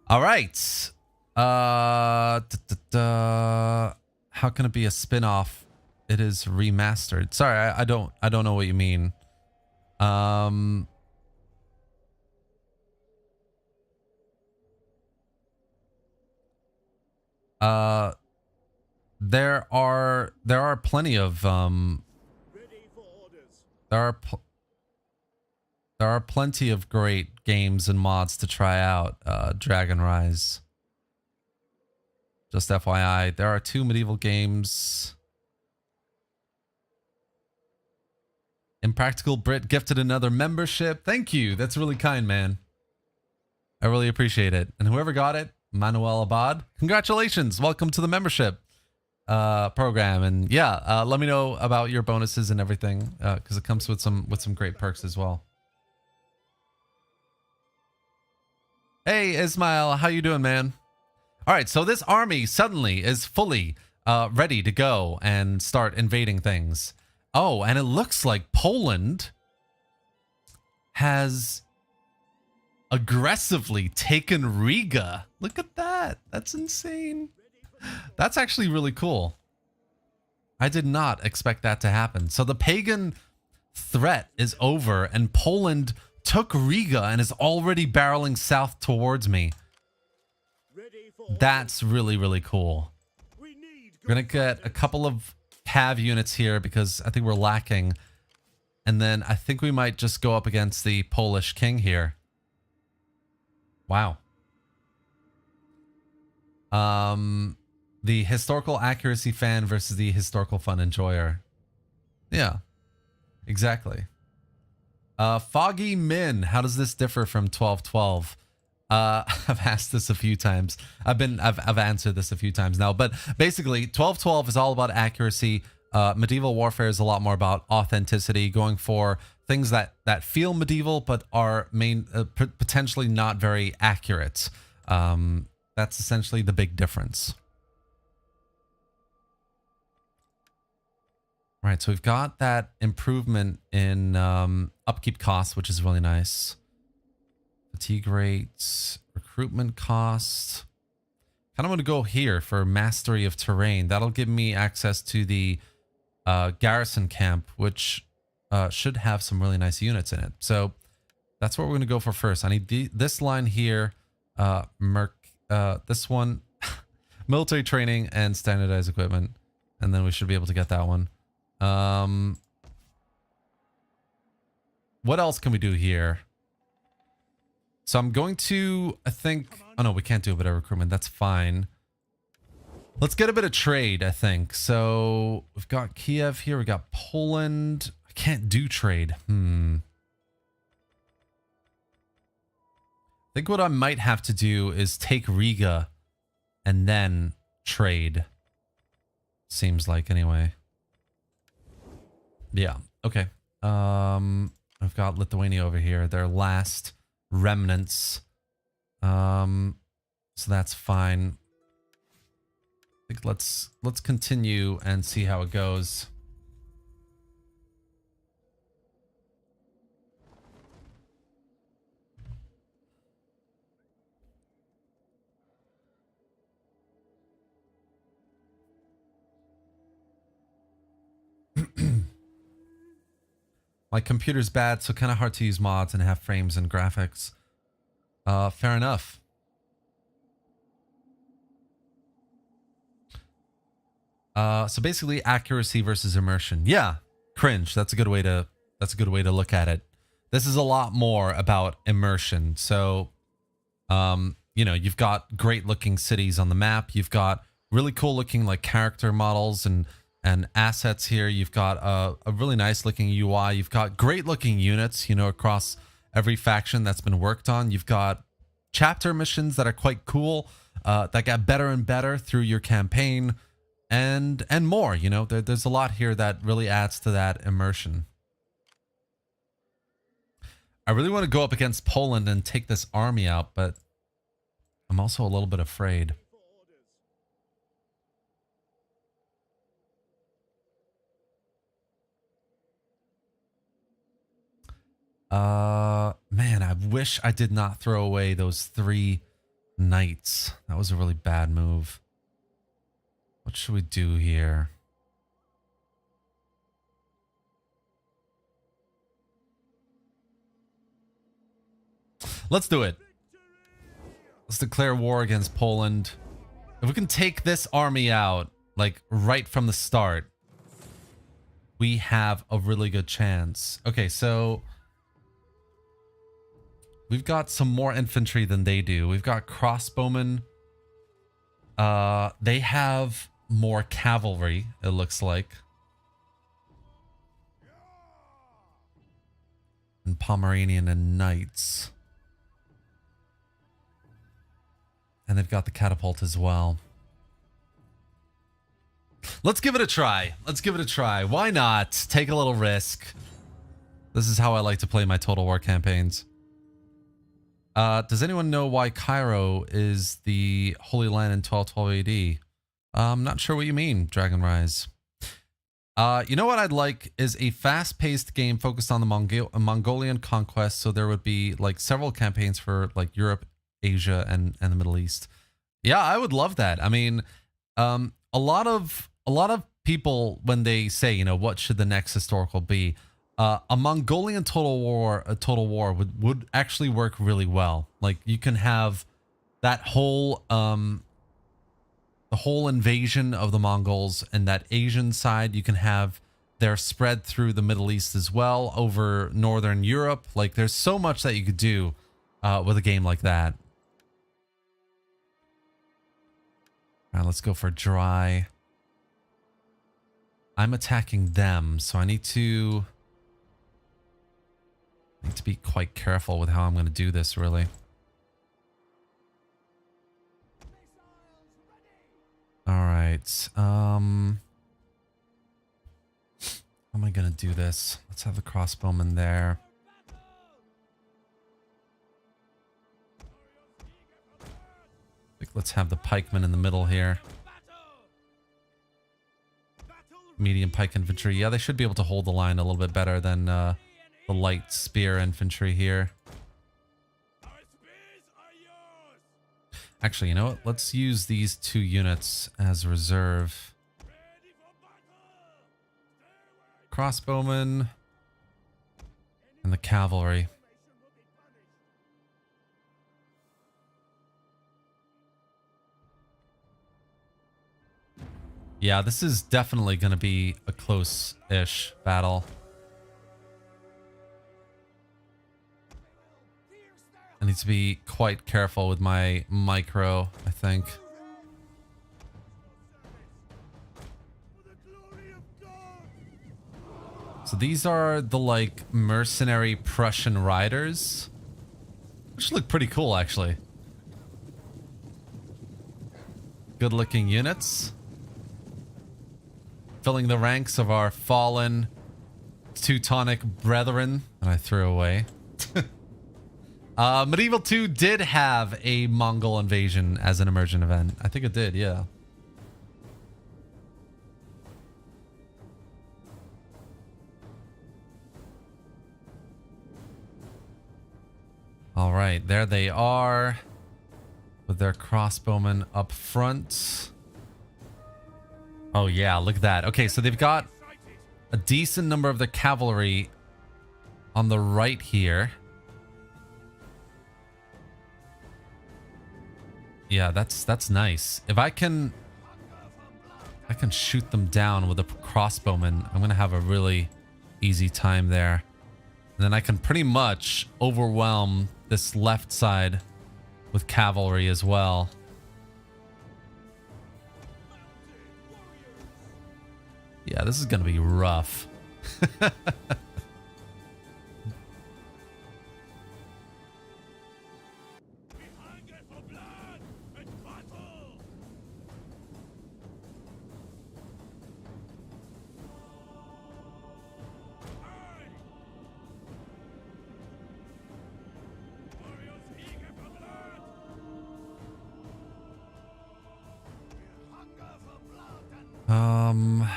All right. How can it be a spin-off? It is remastered. Sorry, I don't know what you mean. There are plenty of Ready for orders. there are plenty of great games and mods to try out. Dragon Rise. Just FYI, there are 2 medieval games. Impractical Brit gifted another membership. Thank you. That's really kind, man. I really appreciate it. And whoever got it, Manuel Abad, congratulations. Welcome to the membership program. And yeah, let me know about your bonuses and everything, because it comes with some great perks as well. Hey, Ismail, how you doing, man? All right, so this army suddenly is fully ready to go and start invading things. Oh, and it looks like Poland has aggressively taken Riga. Look at that. That's insane. That's actually really cool. I did not expect that to happen. So the pagan threat is over and Poland took Riga and is already barreling south towards me. That's really, really cool. We're going to get a couple of cav units here because I think we're lacking. And then I think we might just go up against the Polish king here. Wow. The historical accuracy fan versus the historical fun enjoyer. Yeah, exactly. Foggy Min, how does this differ from 1212? I've asked this a few times. I've answered this a few times now, but basically 1212 is all about accuracy. Medieval warfare is a lot more about authenticity, going for things that feel medieval but are potentially not very accurate. That's essentially the big difference. Right, so we've got that improvement in upkeep costs, which is really nice. Fatigue rates, recruitment costs. Kind of want to go here for mastery of terrain. That'll give me access to the garrison camp, which should have some really nice units in it. So that's what we're going to go for first. I need this line here, this one, military training and standardized equipment, and then we should be able to get that one. what else can we do here? So I'm going to, I think, oh no, we can't do a bit of recruitment. That's fine. Let's get a bit of trade, I think. So we've got Kiev here. We got Poland. I can't do trade. I think what I might have to do is take Riga and then trade. Seems like anyway. Yeah. Okay. I've got Lithuania over here. Their last remnants. So that's fine. I think let's continue and see how it goes. My computer's bad, so kind of hard to use mods and have frames and graphics. Fair enough. So basically accuracy versus immersion. Yeah, cringe. That's a good way to look at it. This is a lot more about immersion. So, you know, you've got great looking cities on the map. You've got really cool looking like character models and assets here. You've got a really nice looking UI. You've got great looking units, you know, across every faction that's been worked on. You've got chapter missions that are quite cool, that get better and better through your campaign, and more. You know, there's a lot here that really adds to that immersion. I really want to go up against Poland and take this army out, but I'm also a little bit afraid. Man, I wish I did not throw away those 3 knights. That was a really bad move. What should we do here? Let's do it. Let's declare war against Poland. If we can take this army out, like right from the start, we have a really good chance. Okay, so we've got some more infantry than they do. We've got crossbowmen. They have more cavalry, it looks like. And Pomeranian and knights. And they've got the catapult as well. Let's give it a try. Let's give it a try. Why not? Take a little risk. This is how I like to play my Total War campaigns. Does anyone know why Cairo is the Holy Land in 1212 AD? I'm not sure what you mean, Dragon Rise. You know what I'd like is a fast-paced game focused on the Mongolian conquest, so there would be like several campaigns for like Europe, Asia, and the Middle East. Yeah, I would love that. I mean, a lot of people, when they say, you know, what should the next historical be, a Mongolian total war would actually work really well. Like you can have that whole the whole invasion of the Mongols and that Asian side. You can have their spread through the Middle East as well, over Northern Europe. Like there's so much that you could do with a game like that. All right, let's go for dry. I'm attacking them, so I need to be quite careful with how I'm going to do this, really. All right. How am I going to do this? Let's have the crossbowman there. I think let's have the pikemen in the middle here. Medium pike infantry. Yeah, they should be able to hold the line a little bit better than the light spear infantry here. Actually, you know what? Let's use these 2 units as reserve. Crossbowmen and the cavalry. Yeah, this is definitely going to be a close-ish battle. I need to be quite careful with my micro, I think. For the glory of God! So these are the like mercenary Prussian riders, which look pretty cool actually. Good looking units. Filling the ranks of our fallen Teutonic brethren that I threw away. Medieval 2 did have a Mongol invasion as an emergent event. I think it did, yeah. All right, there they are with their crossbowmen up front. Oh yeah, look at that. Okay, so they've got a decent number of the cavalry on the right here. Yeah, that's nice. If I can shoot them down with a crossbowman, I'm gonna have a really easy time there. And then I can pretty much overwhelm this left side with cavalry as well. Yeah, this is gonna be rough. We hunger for blood and battle! Aye! Warriors eager for blood! We hunger for blood and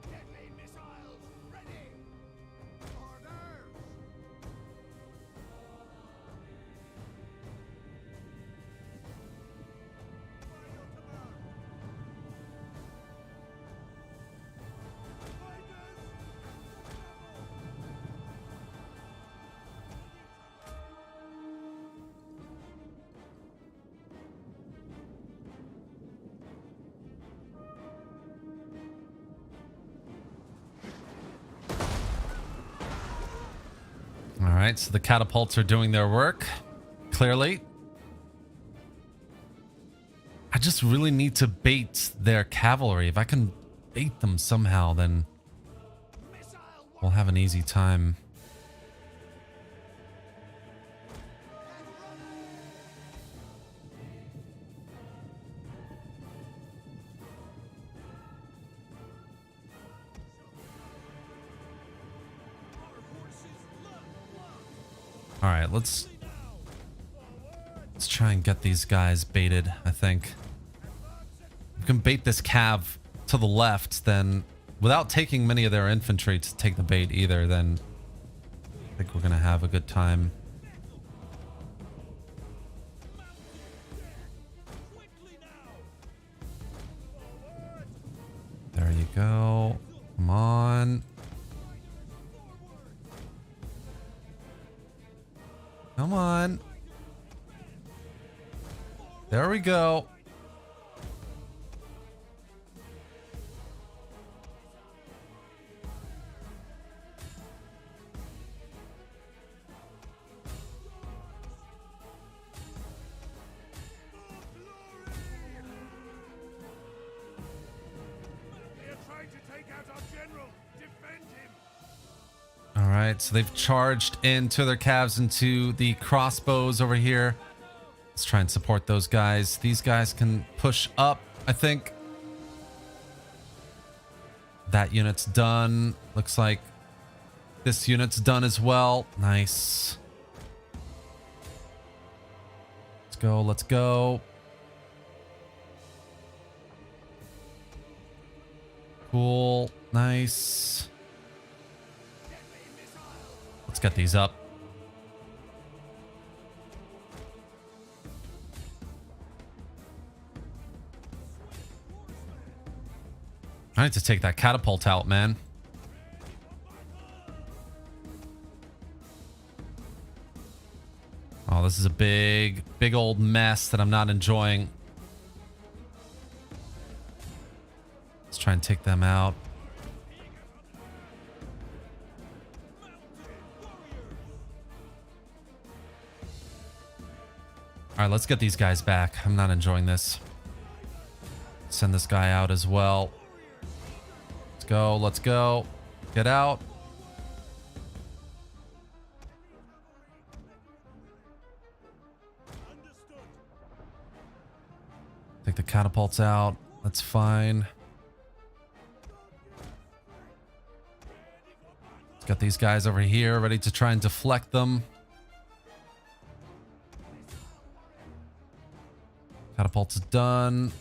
deadly missiles ready! Orders! By your command! All right, so the catapults are doing their work, clearly. I just really need to bait their cavalry. If I can bait them somehow, then we'll have an easy time. All right, let's try and get these guys baited, I think. If we can bait this cav to the left, then without taking many of their infantry to take the bait either, then I think we're gonna have a good time. There you go. Come on. Come on. There we go. They are trying to take out our general. Defend him. All right, so they've charged into their calves into the crossbows over here. Let's try and support those guys. These guys can push up, I think. That unit's done. Looks like this unit's done as well. Nice. Let's go, let's go. Cool, nice. Let's get these up. I need to take that catapult out, man. Oh, this is a big old mess that I'm not enjoying. Let's try and take them out. All right, let's get these guys back. I'm not enjoying this. Send this guy out as well. Let's go. Let's go. Get out. Take the catapults out. That's fine. Let's get these guys over here ready to try and deflect them. Catapults done.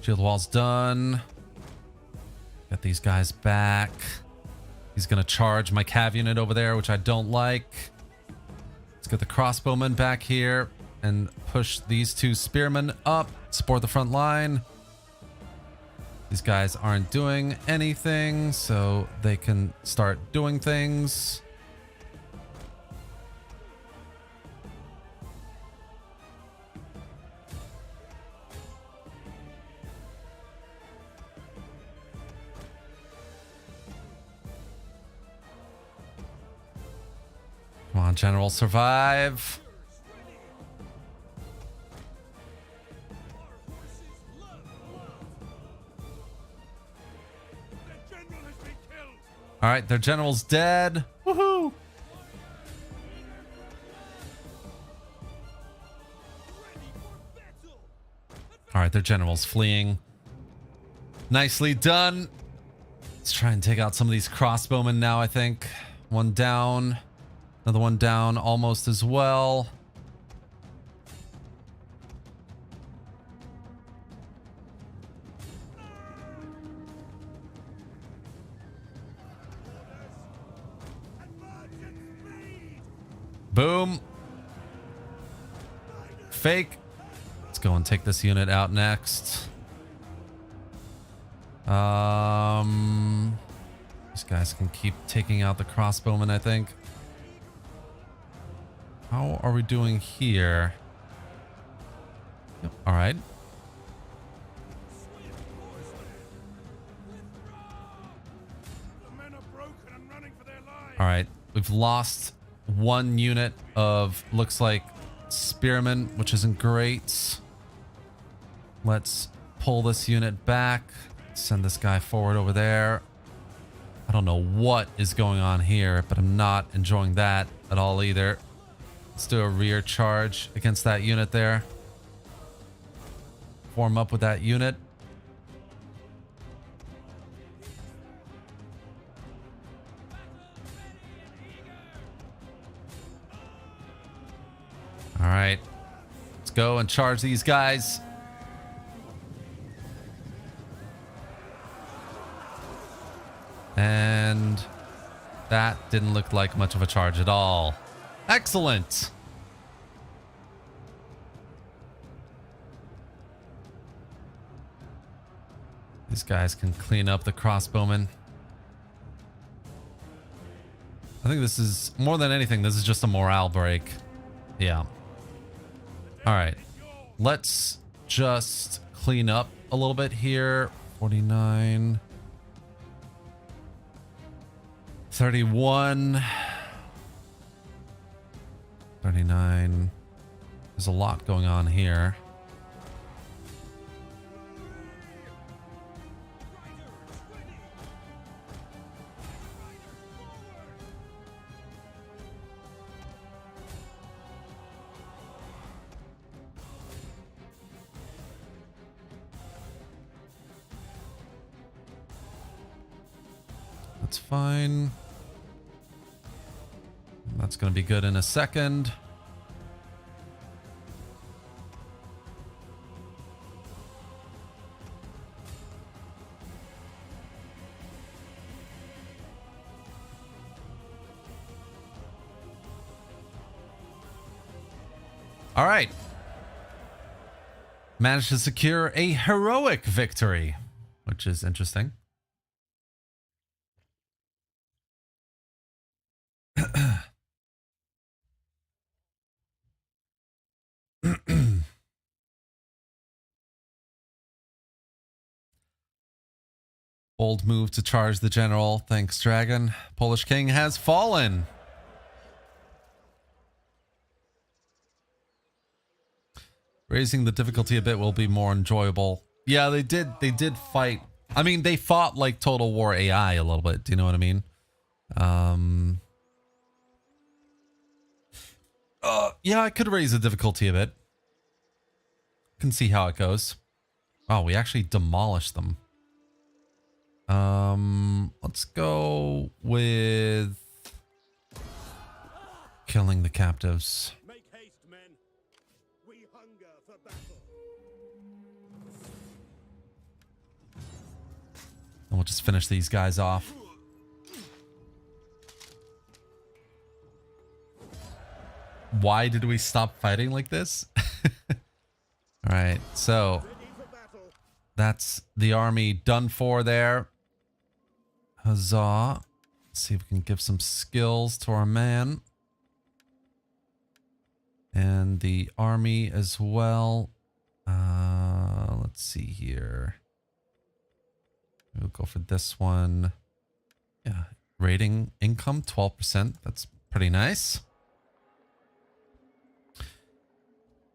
Shield wall's done. Get these guys back. He's gonna charge my cav unit over there, which I don't like. Let's get the crossbowmen back here and push these two spearmen up. Support the front line. These guys aren't doing anything, so they can start doing things. Come on, General, survive. The general has been killed. All right, their general's dead. Woohoo! All right, their general's fleeing. Nicely done. Let's try and take out some of these crossbowmen now, I think. One down. Another one down almost as well. Boom. Fake. Let's go and take this unit out next. These guys can keep taking out the crossbowmen, I think. How are we doing here? Yep, all right. The men are broken and running for their lives. All right. We've lost one unit of, looks like, spearmen, which isn't great. Let's pull this unit back. Send this guy forward over there. I don't know what is going on here, but I'm not enjoying that at all either. Let's do a rear charge against that unit there. Form up with that unit. All right. Let's go and charge these guys. And that didn't look like much of a charge at all. Excellent. These guys can clean up the crossbowmen. I think this is, more than anything, this is just a morale break. Yeah. All right. Let's just clean up a little bit here. 49. 31. 39. There's a lot going on here. That's fine. That's going to be good in a second. All right. Managed to secure a heroic victory, which is interesting. Bold move to charge the general. Thanks, Dragon. Polish king has fallen. Raising the difficulty a bit will be more enjoyable. Yeah, they did fight. I mean, they fought like Total War AI a little bit. Do you know what I mean? Yeah, I could raise the difficulty a bit. Can see how it goes. Oh, we actually demolished them. Let's go with killing the captives. Make haste, men. We hunger for battle. And we'll just finish these guys off. Why did we stop fighting like this? All right, so that's the army done for there. Huzzah. Let's see if we can give some skills to our man. And the army as well. Let's see here. We'll go for this one. Yeah, rating income 12%. That's pretty nice.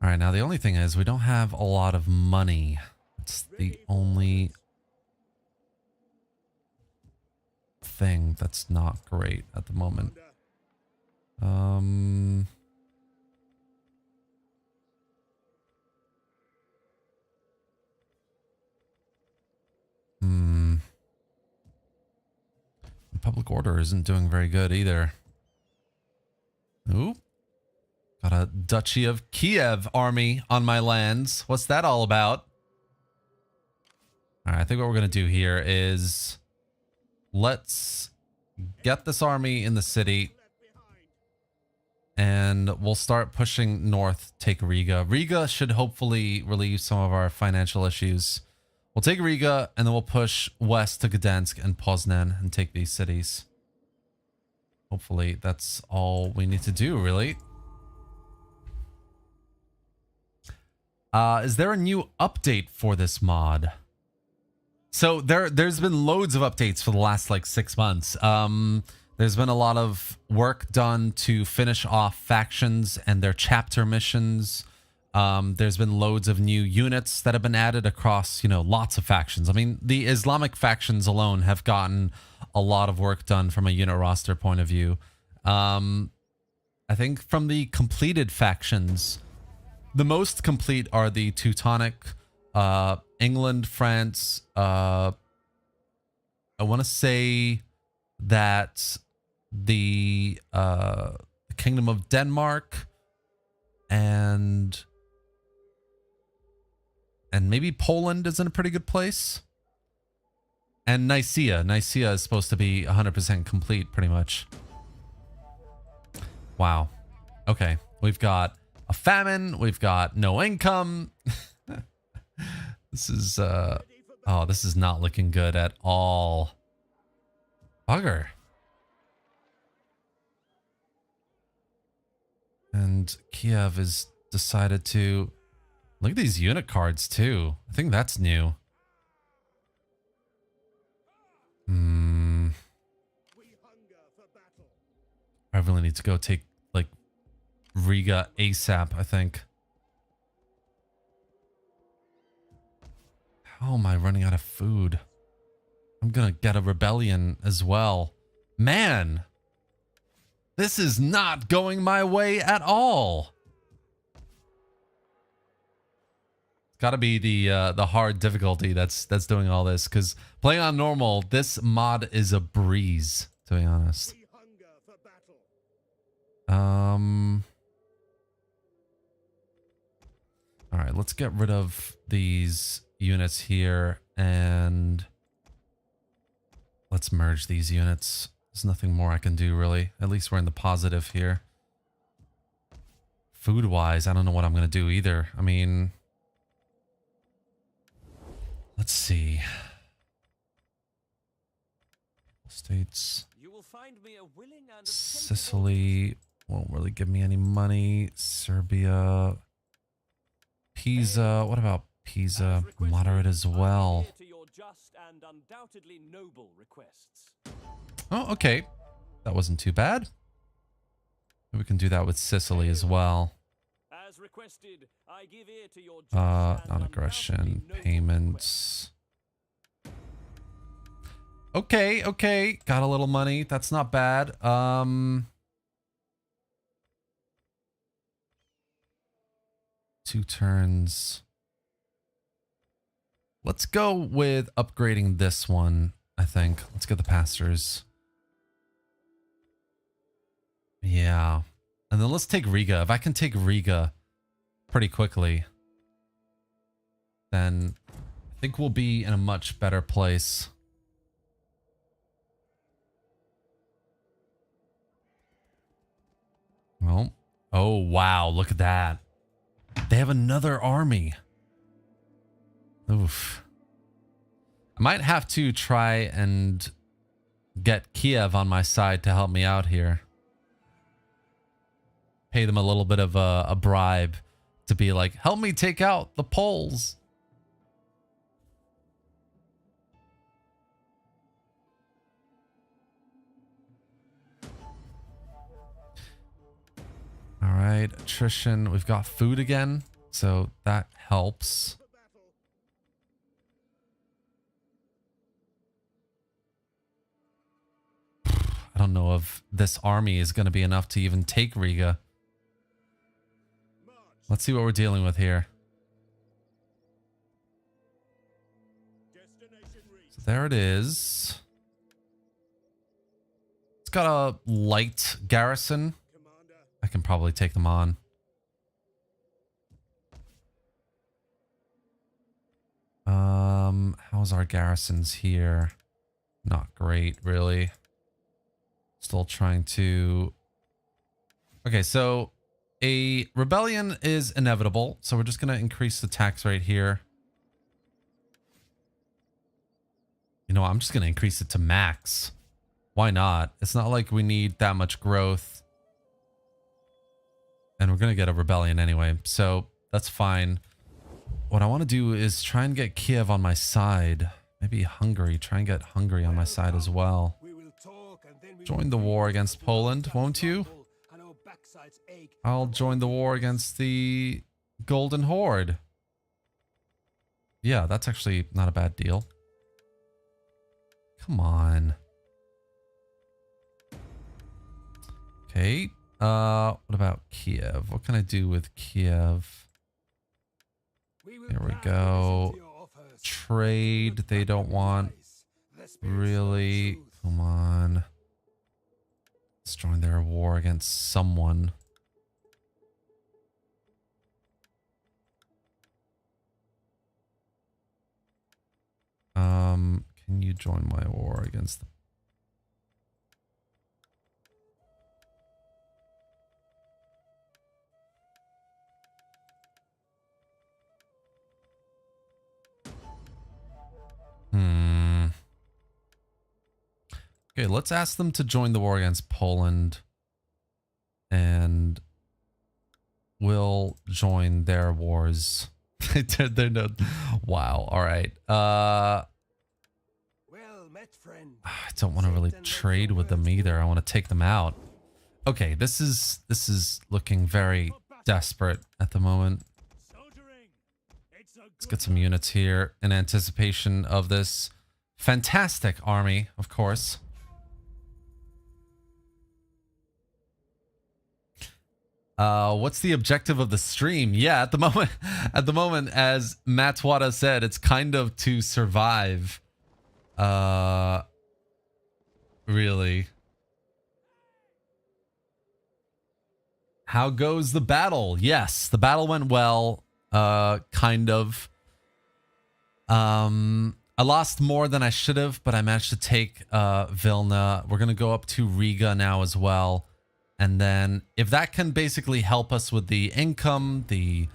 All right, now the only thing is we don't have a lot of money. It's the only thing that's not great at the moment. Public order isn't doing very good either. Ooh. Got a Duchy of Kiev army on my lands. What's that all about? All right, I think what we're going to do here is let's get this army in the city and we'll start pushing north, take Riga. Riga should hopefully relieve some of our financial issues. We'll take Riga and then we'll push west to Gdansk and Poznan and take these cities. Hopefully that's all we need to do, really. Is there a new update for this mod? So there's been loads of updates for the last like 6 months. There's been a lot of work done to finish off factions and their chapter missions. There's been loads of new units that have been added across, you know, lots of factions. I mean, the Islamic factions alone have gotten a lot of work done from a unit roster point of view. I think from the completed factions, the most complete are the Teutonic, England, France. I want to say that the Kingdom of Denmark and maybe Poland is in a pretty good place. And Nicaea. Nicaea is supposed to be 100% complete, pretty much. Wow. Okay. We've got a famine. We've got no income. This is, oh, this is not looking good at all. Bugger. And Kiev has decided to... Look at these unit cards, too. I think that's new. I really need to go take, like, Riga ASAP, I think. How am I running out of food? I'm gonna get a rebellion as well. Man! This is not going my way at all! It's gotta be the hard difficulty that's doing all this, because playing on normal, this mod is a breeze, to be honest. Alright, let's get rid of these units here and let's merge these units. There's nothing more I can do, really. At least we're in the positive here. Food-wise, I don't know what I'm going to do either. I mean... Let's see. States. You will find me a willing and Sicily won't really give me any money. Serbia. Pisa. What about Pisa? Moderate as well. just and undoubtedly noble requests. Oh, okay. That wasn't too bad. We can do that with Sicily as well. As requested, I give ear to your just and Non-aggression, undoubtedly noble payments. Okay, okay. Got a little money. That's not bad. 2 turns. Let's go with upgrading this one, I think. Let's get the pastors. Yeah. And then let's take Riga. If I can take Riga pretty quickly, then I think we'll be in a much better place. Well, oh wow, look at that. They have another army. Oof. I might have to try and get Kiev on my side to help me out here. Pay them a little bit of a bribe to be like, help me take out the Poles. All right, attrition. We've got food again, so that helps. I don't know if this army is going to be enough to even take Riga. Let's see what we're dealing with here. So there it is. It's got a light garrison. I can probably take them on. How's our garrisons here? Not great, really. Still trying to... Okay, so a rebellion is inevitable, so we're just going to increase the tax rate here. You know, I'm just going to increase it to max. Why not? It's not like we need that much growth. And we're going to get a rebellion anyway, so that's fine. What I want to do is try and get Kiev on my side. Maybe Hungary. Try and get Hungary on my side as well. Join the war against Poland, won't you? I'll join the war against the Golden Horde. Yeah, that's actually not a bad deal. Come on. Okay. What about Kiev? What can I do with Kiev? There we go. Trade, they don't want. Really? Come on. Let's join their war against someone. Can you join my war against them? Okay, let's ask them to join the war against Poland. And we'll join their wars. They're no... Wow, alright. I don't want to really trade with them either. I want to take them out. Okay, this is looking very desperate at the moment. Let's get some units here in anticipation of this fantastic army, of course. What's the objective of the stream? Yeah, at the moment, as Matwada said, it's kind of to survive. Really. How goes the battle? Yes, the battle went well. Kind of. I lost more than I should have, but I managed to take Vilna. We're gonna go up to Riga now as well. And then if that can basically help us with the income, the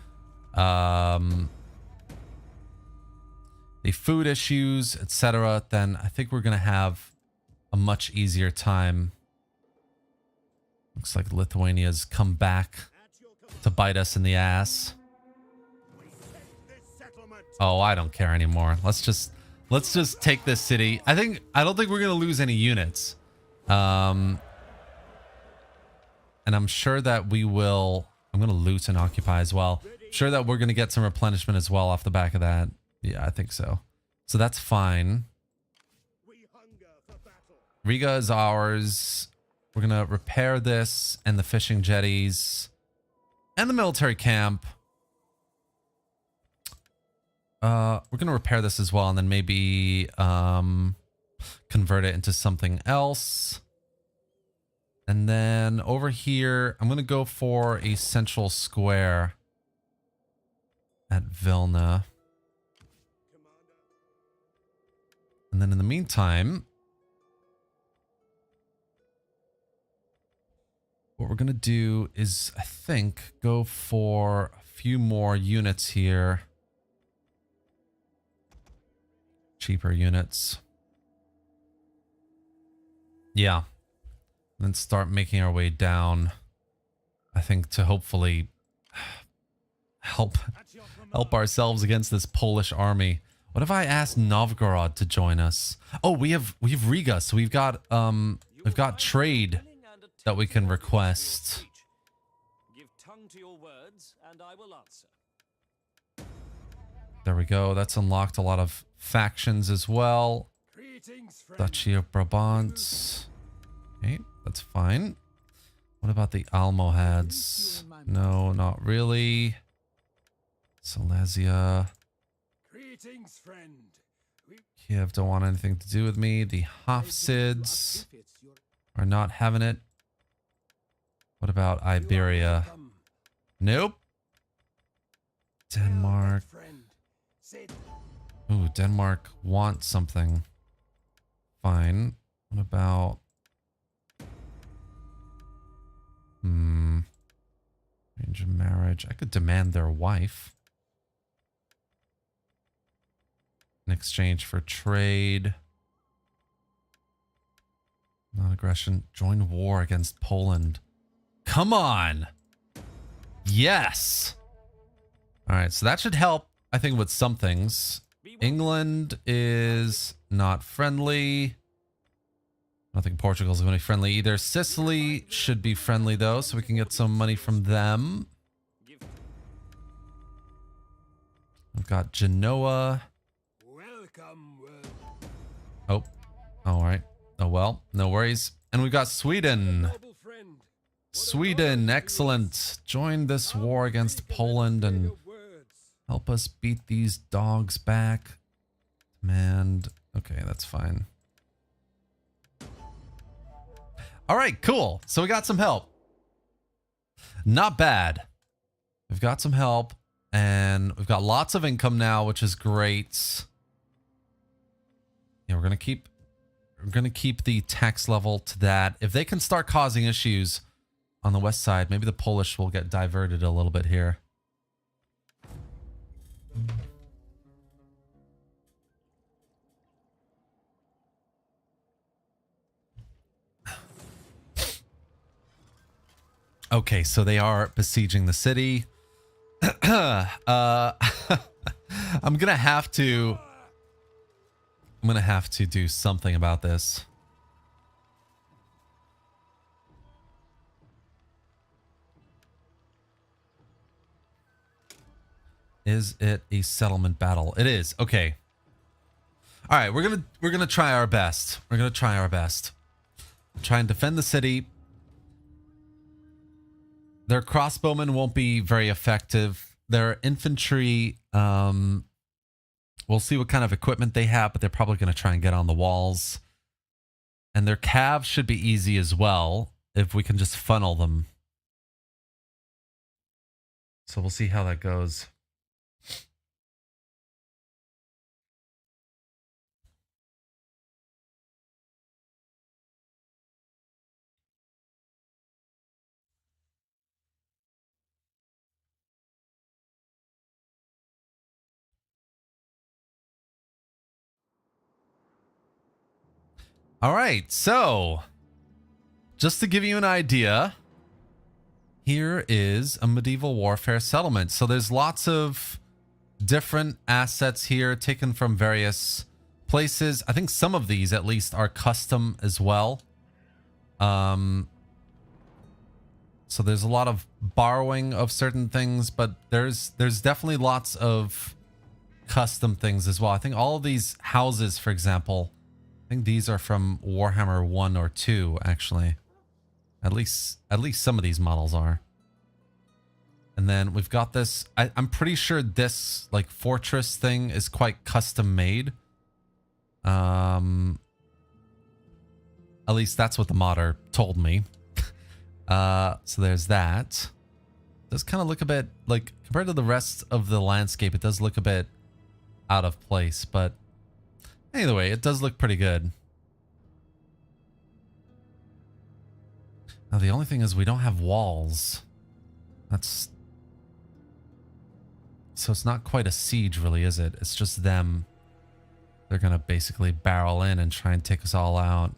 food issues, etc., then I think we're going to have a much easier time. Looks like Lithuania's come back to bite us in the ass. Oh, I don't care anymore. Let's just Let's just take this city. I don't think we're gonna lose any units. And I'm sure that we will. I'm gonna loot and occupy as well. Sure that we're gonna get some replenishment as well off the back of that. Yeah, I think so. So that's fine. Riga is ours. We're gonna repair this and the fishing jetties and the military camp. We're gonna repair this as well, and then maybe convert it into something else. And then over here, I'm gonna go for a central square at Vilna. And then in the meantime, what we're gonna do is, I think, go for a few more units here. Cheaper units. Yeah. And then start making our way down, I think, to hopefully help ourselves against this Polish army. What if I asked Novgorod to join us? Oh, we have Riga, so we've got trade that we can request. Give tongue to your words, and I will answer. There we go. That's unlocked a lot of factions as well. Duchy of Brabant. Okay, that's fine. What about the Almohads? No, not really. Silesia. Kiev don't want anything to do with me. The Hafsids are not having it. What about Iberia? Nope. Denmark. Ooh, Denmark wants something. Fine. What about... Range of marriage. I could demand their wife. In exchange for trade. Non-aggression. Join war against Poland. Come on! Yes! Alright, so that should help, I think, with some things. England is not friendly. I don't think Portugal's going to be friendly either. Sicily should be friendly, though, so we can get some money from them. We've got Genoa. Oh, all right. Oh, well, no worries. And we've got Sweden. Sweden, excellent. Join this war against Poland and help us beat these dogs back. Demand. Okay, that's fine. All right, cool. So we got some help. Not bad. We've got some help and we've got lots of income now, which is great. Yeah, we're going to keep the tax level to that. If they can start causing issues on the west side, maybe the Polish will get diverted a little bit here. Okay, so they are besieging the city. I'm gonna have to do something about this. Is it a settlement battle? It is. Okay. All right, we're gonna try our best. We're gonna try our best. Try and defend the city. Their crossbowmen won't be very effective. Their infantry, we'll see what kind of equipment they have, but they're probably going to try and get on the walls. And their calves should be easy as well, if we can just funnel them. So we'll see how that goes. All right, so just to give you an idea, here is a medieval warfare settlement. So there's lots of different assets here taken from various places, I think some of these at least are custom as well. So there's a lot of borrowing of certain things, but there's definitely lots of custom things as well. I think all of these houses, for example, I think these are from Warhammer 1 or 2 actually. At least some of these models are. And then we've got this, I'm pretty sure this like fortress thing is quite custom made. At least that's what the modder told me. So there's that. It does kind of look a bit like, compared to the rest of the landscape, it does look a bit out of place, but either way, it does look pretty good. Now the only thing is we don't have walls. So it's not quite a siege really, is it? It's just them. They're gonna basically barrel in and try and take us all out.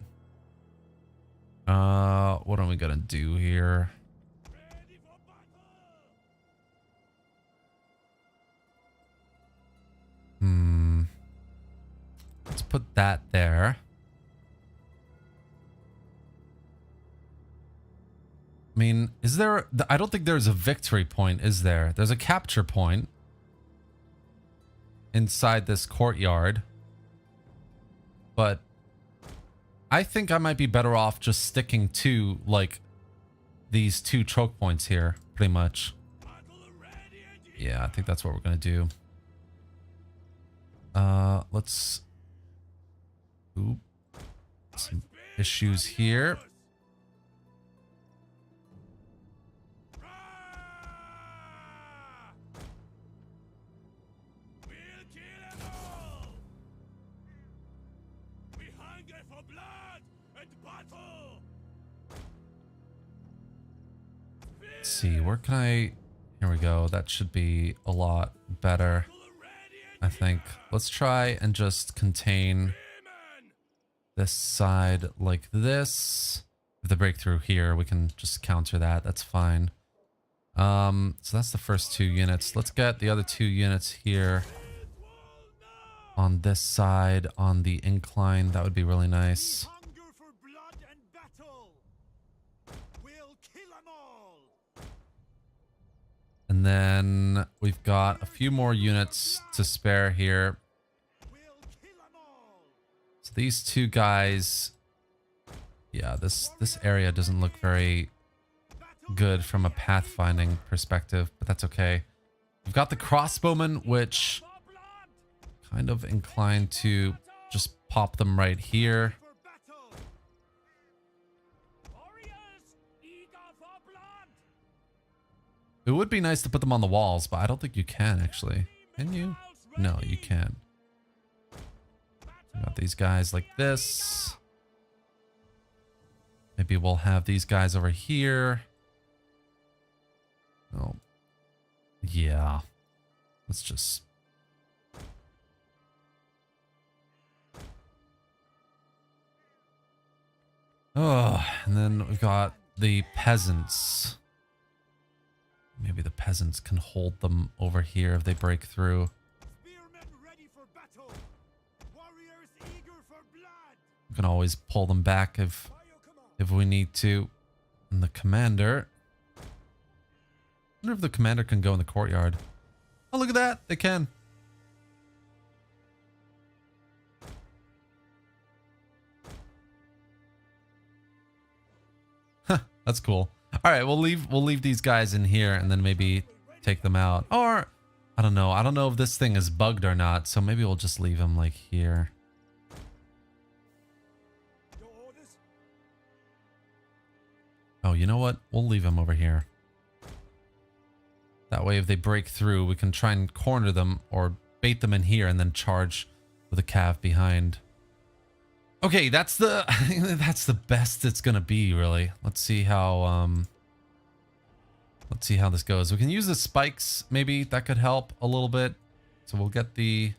What are we gonna do here? Ready for battle! Let's put that there. I mean, is there... I don't think there's a victory point, is there? There's a capture point inside this courtyard. But I think I might be better off just sticking to, like, these two choke points here, pretty much. Yeah, I think that's what we're going to do. Let's... Oop. Some issues here. Let's see, where can I... Here we go. That should be a lot better, I think. Let's try and just contain this side like this. If they break through here, we can just counter that. That's fine. So that's the first two units. Let's get the other two units here on this side, on the incline. That would be really nice. And then we've got a few more units to spare here. So these two guys, yeah, this area doesn't look very good from a pathfinding perspective, but that's okay. We've got the crossbowmen, which kind of inclined to just pop them right here. It would be nice to put them on the walls, but I don't think you can actually. Can you? No, you can't. We got these guys like this. Maybe we'll have these guys over here. Oh. Yeah. Let's just... Oh, and then we've got the peasants. Maybe the peasants can hold them over here if they break through. We can always pull them back if we need to. And the commander... I wonder if the commander can go in the courtyard. Oh, look at that. They can. Huh, that's cool. All right, we'll leave these guys in here and then maybe take them out. Or I don't know. I don't know if this thing is bugged or not, so maybe we'll just leave them like here. Oh, you know what? We'll leave them over here. That way if they break through, we can try and corner them or bait them in here and then charge with a cav behind. Okay, that's the I think that's the best it's gonna be, really. Let's see how this goes. We can use the spikes, maybe that could help a little bit. So we'll get the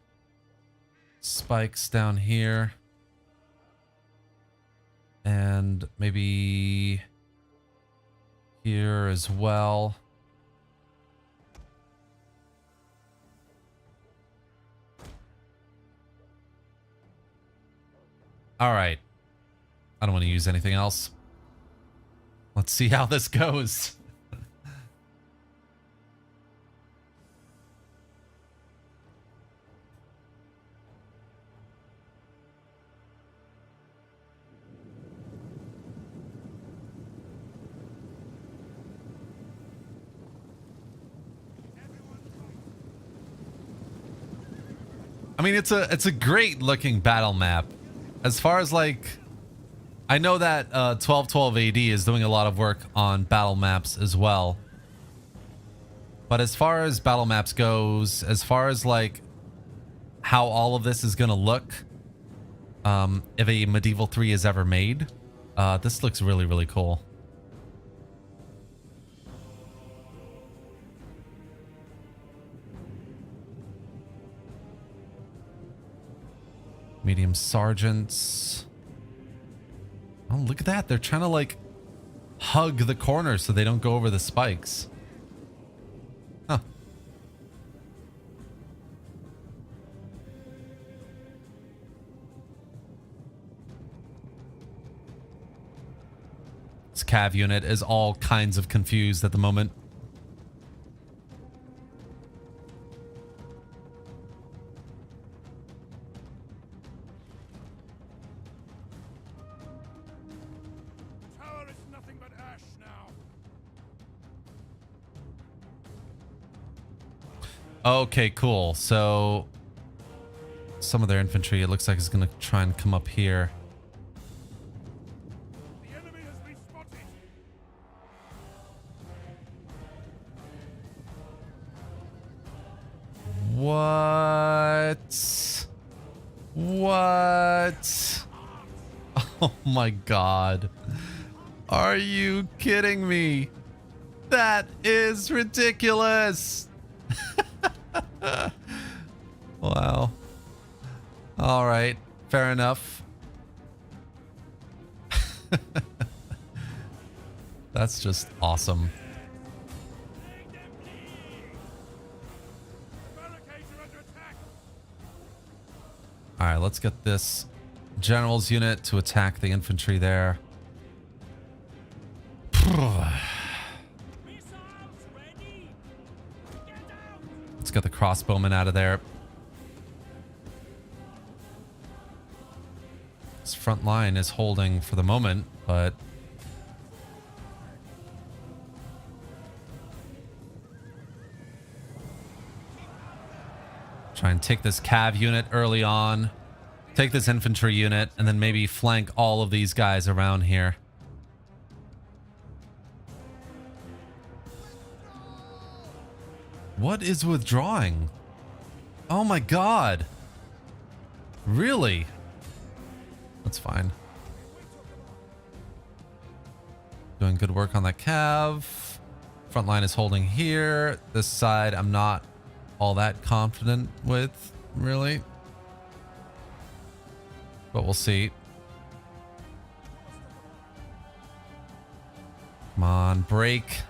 spikes down here. And maybe here as well. All right. I don't want to use anything else. Let's see how this goes. I mean, it's a great looking battle map. As far as like, I know that 1212 AD is doing a lot of work on battle maps as well. But as far as battle maps goes, as far as like how all of this is gonna look, if a Medieval 3 is ever made, this looks really, really cool. Medium sergeants. Oh, look at that. They're trying to like hug the corners so they don't go over the spikes. Huh. This cav unit is all kinds of confused at the moment. Tower is nothing but ash now. Okay, cool. So some of their infantry, it looks like, is going to try and come up here. The enemy has been spotted. What? What? Oh my god. Are you kidding me? That is ridiculous. Wow. All right. Fair enough. That's just awesome. Barricades are under attack. All right, let's get this general's unit to attack the infantry there. Missiles ready. Get out. Let's get the crossbowmen out of there. This front line is holding for the moment, but try and take this cav unit early on, take this infantry unit, and then maybe flank all of these guys around here. What is withdrawing? Oh my god. Really? That's fine. Doing good work on that cav. Front line is holding here. This side I'm not all that confident with, really. But we'll see. Come on, break.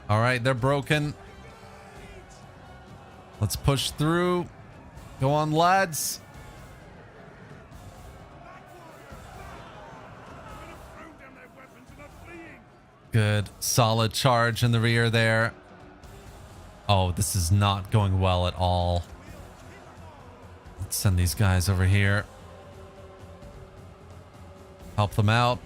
All right, they're broken. Let's push through. Go on, lads. Throw down their weapons and are fleeing. Good. Solid charge in the rear there. Oh, this is not going well at all. Let's send these guys over here. Help them out.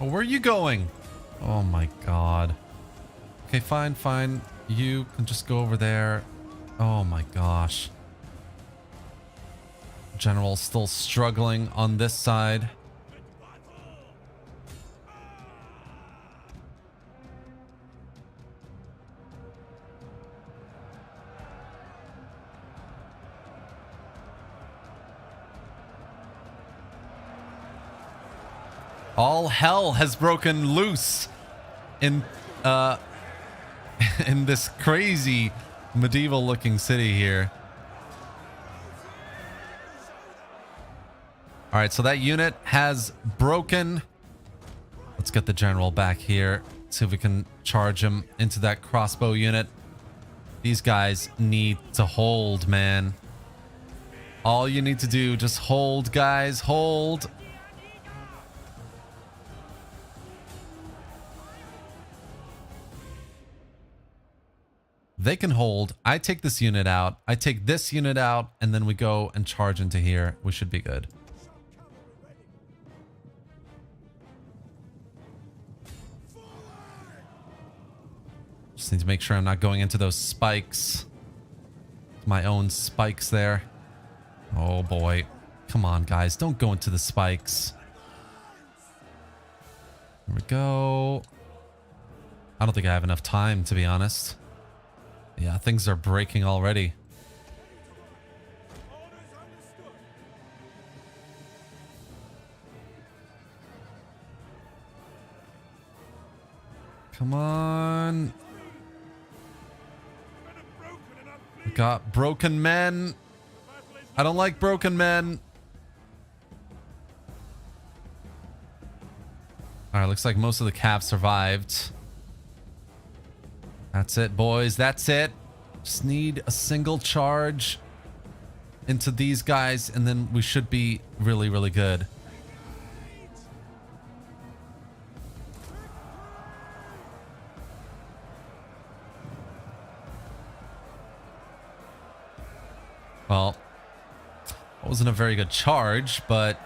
Oh, where are you going? Oh my god. Okay, fine, fine. You can just go over there. Oh my gosh. General's still struggling on this side. All hell has broken loose in in this crazy medieval looking city here. All right, so that unit has broken. Let's get the general back here. See if we can charge him into that crossbow unit. These guys need to hold, man. All you need to do, just hold, guys. Hold. They can hold. I take this unit out. I take this unit out, and then we go and charge into here. We should be good. Just need to make sure I'm not going into those spikes. My own spikes there. Oh boy. Come on, guys. Don't go into the spikes. There we go. I don't think I have enough time, to be honest. Yeah, things are breaking already. Come on. We got broken men. I don't like broken men. All right, looks like most of the cav survived. That's it, boys. That's it. Just need a single charge into these guys, and then we should be really, really good. Well, it wasn't a very good charge, but...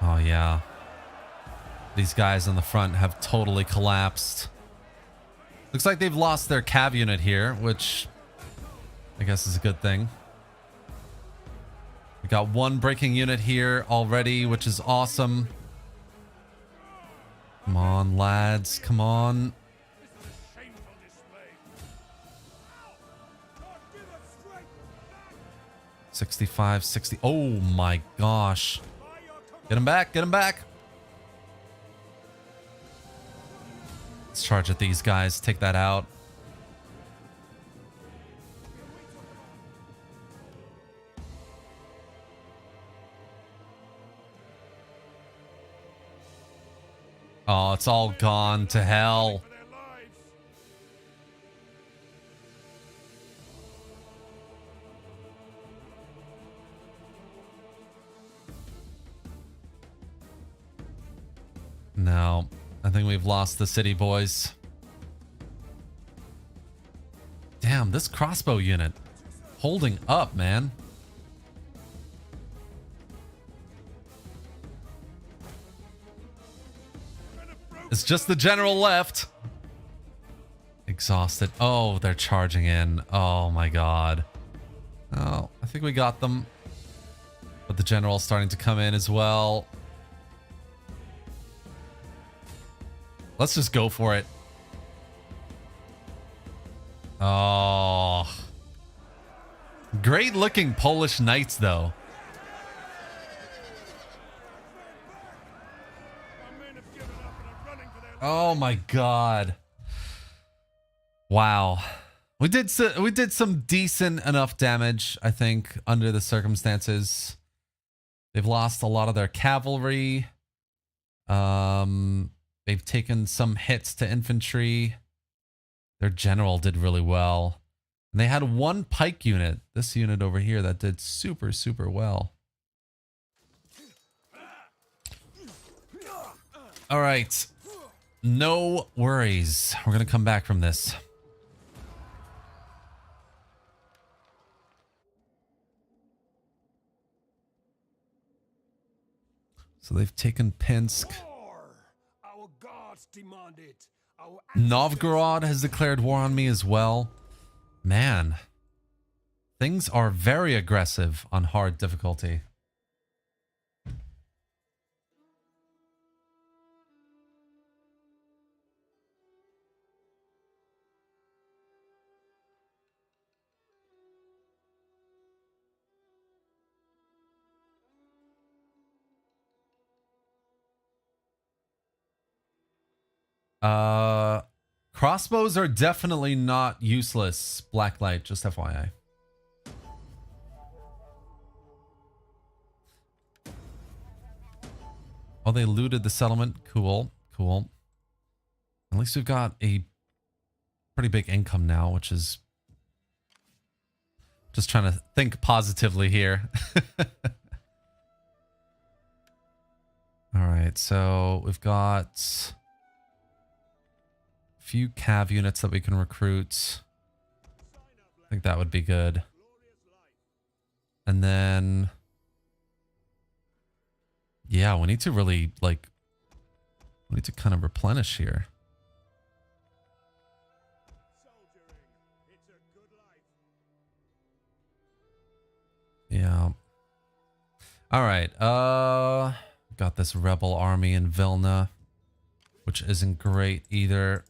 Oh, yeah. These guys on the front have totally collapsed. Looks like they've lost their cav unit here, which I guess is a good thing. We got one breaking unit here already, which is awesome. Come on, lads. Come on. 65, 60. Oh my gosh. Get him back. Get him back. Let's charge at these guys. Take that out. Oh, it's all gone to hell. No, I think we've lost the city, boys. Damn, this crossbow unit holding up, man. It's just the general left. Exhausted. Oh, they're charging in. Oh my god. Oh, I think we got them. But the general's starting to come in as well. Let's just go for it. Oh. Great looking Polish knights, though. Oh my god. Wow. We did some decent enough damage, I think, under the circumstances. They've lost a lot of their cavalry. They've taken some hits to infantry. Their general did really well. And they had one pike unit, this unit over here, that did super, super well. All right. No worries. We're going to come back from this. So they've taken Pinsk. Novgorod has declared war on me as well. Man, things are very aggressive on hard difficulty. Crossbows are definitely not useless, Blacklight, just FYI. Oh, they looted the settlement. Cool, cool. At least we've got a pretty big income now, which is just trying to think positively here. All right, so we've got a few cav units that we can recruit. I think that would be good. And then, yeah, we need to really, like, we need to kind of replenish here. Yeah. All right. Got this rebel army in Vilna, which isn't great either.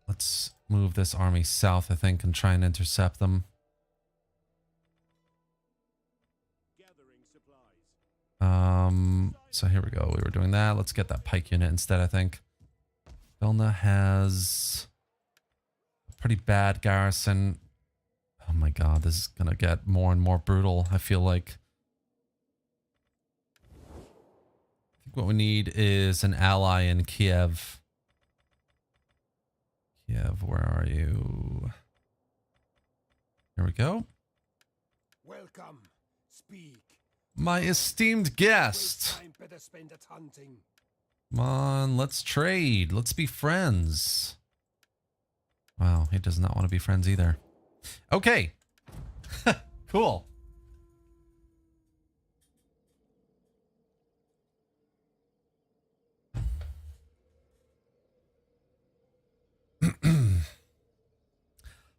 Let's move this army south, I think, and try and intercept them. So here we go. We were doing that. Let's get that pike unit instead, I think. Vilna has a pretty bad garrison. Oh my god, this is gonna get more and more brutal, I feel like. I think what we need is an ally in Kiev. Kiev, where are you? Here we go. Welcome. Speak. My esteemed guest. Time better spend at hunting. Come on, let's trade. Let's be friends. Wow, he does not want to be friends either. Okay. Cool.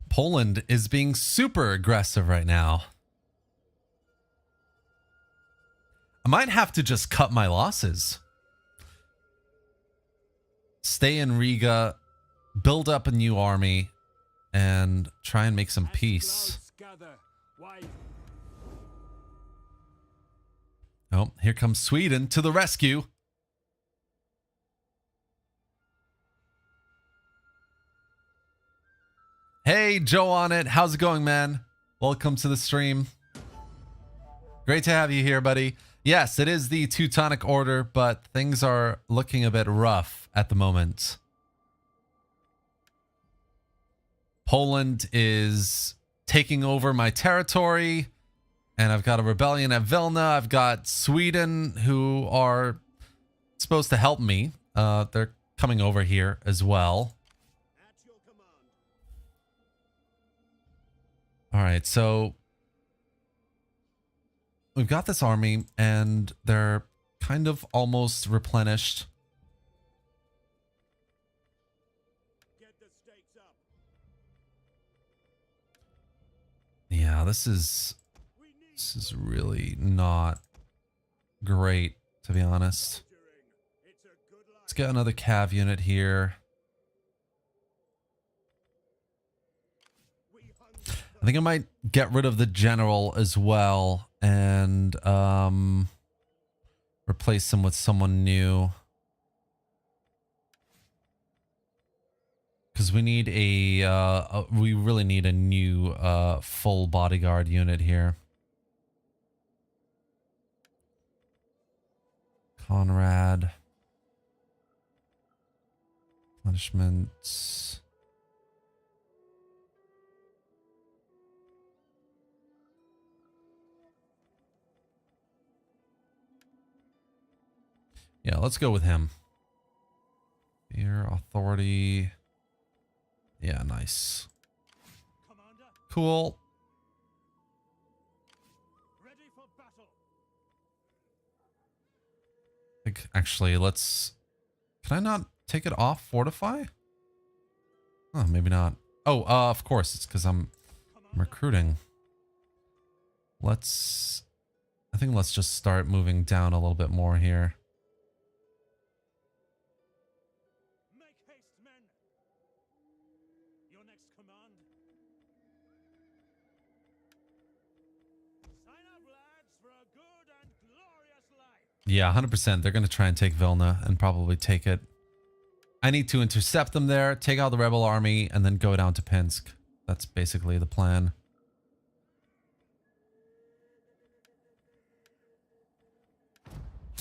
Poland is being super aggressive right now. I might have to just cut my losses. Stay in Riga, build up a new army, and try and make some peace. Oh, here comes Sweden to the rescue. Hey, Joe on it. How's it going, man? Welcome to the stream. Great to have you here, buddy. Yes, it is the Teutonic Order, but things are looking a bit rough at the moment. Poland is taking over my territory, and I've got a rebellion at Vilna. I've got Sweden, who are supposed to help me. They're coming over here as well. All right, so we've got this army, and they're kind of almost replenished. Yeah, this is really not great, to be honest. Let's get another cav unit here. I think I might get rid of the general as well and replace him with someone new. Because we need we really need a new full bodyguard unit here. Conrad. Punishments. Yeah, let's go with him. Fear, authority. Yeah, nice. Cool. Ready for battle. I think actually let's... Can I not take it off fortify? Oh, maybe not. Oh, of course. It's because I'm recruiting. Let's... I think let's just start moving down a little bit more here. Make haste, men. Your next command. Sign up, lads, for a good and glorious life. Yeah, 100%. They're going to try and take Vilna and probably take it. I need to intercept them there, take out the rebel army, and then go down to Pinsk. That's basically the plan.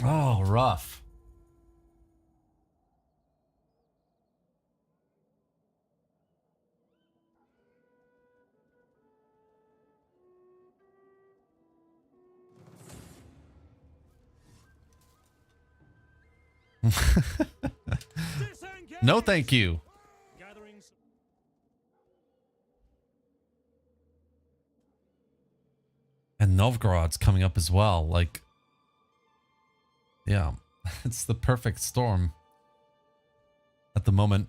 Oh, rough. Disengage! No, thank you. Gatherings. And Novgorod's coming up as well. Like, yeah, it's the perfect storm at the moment.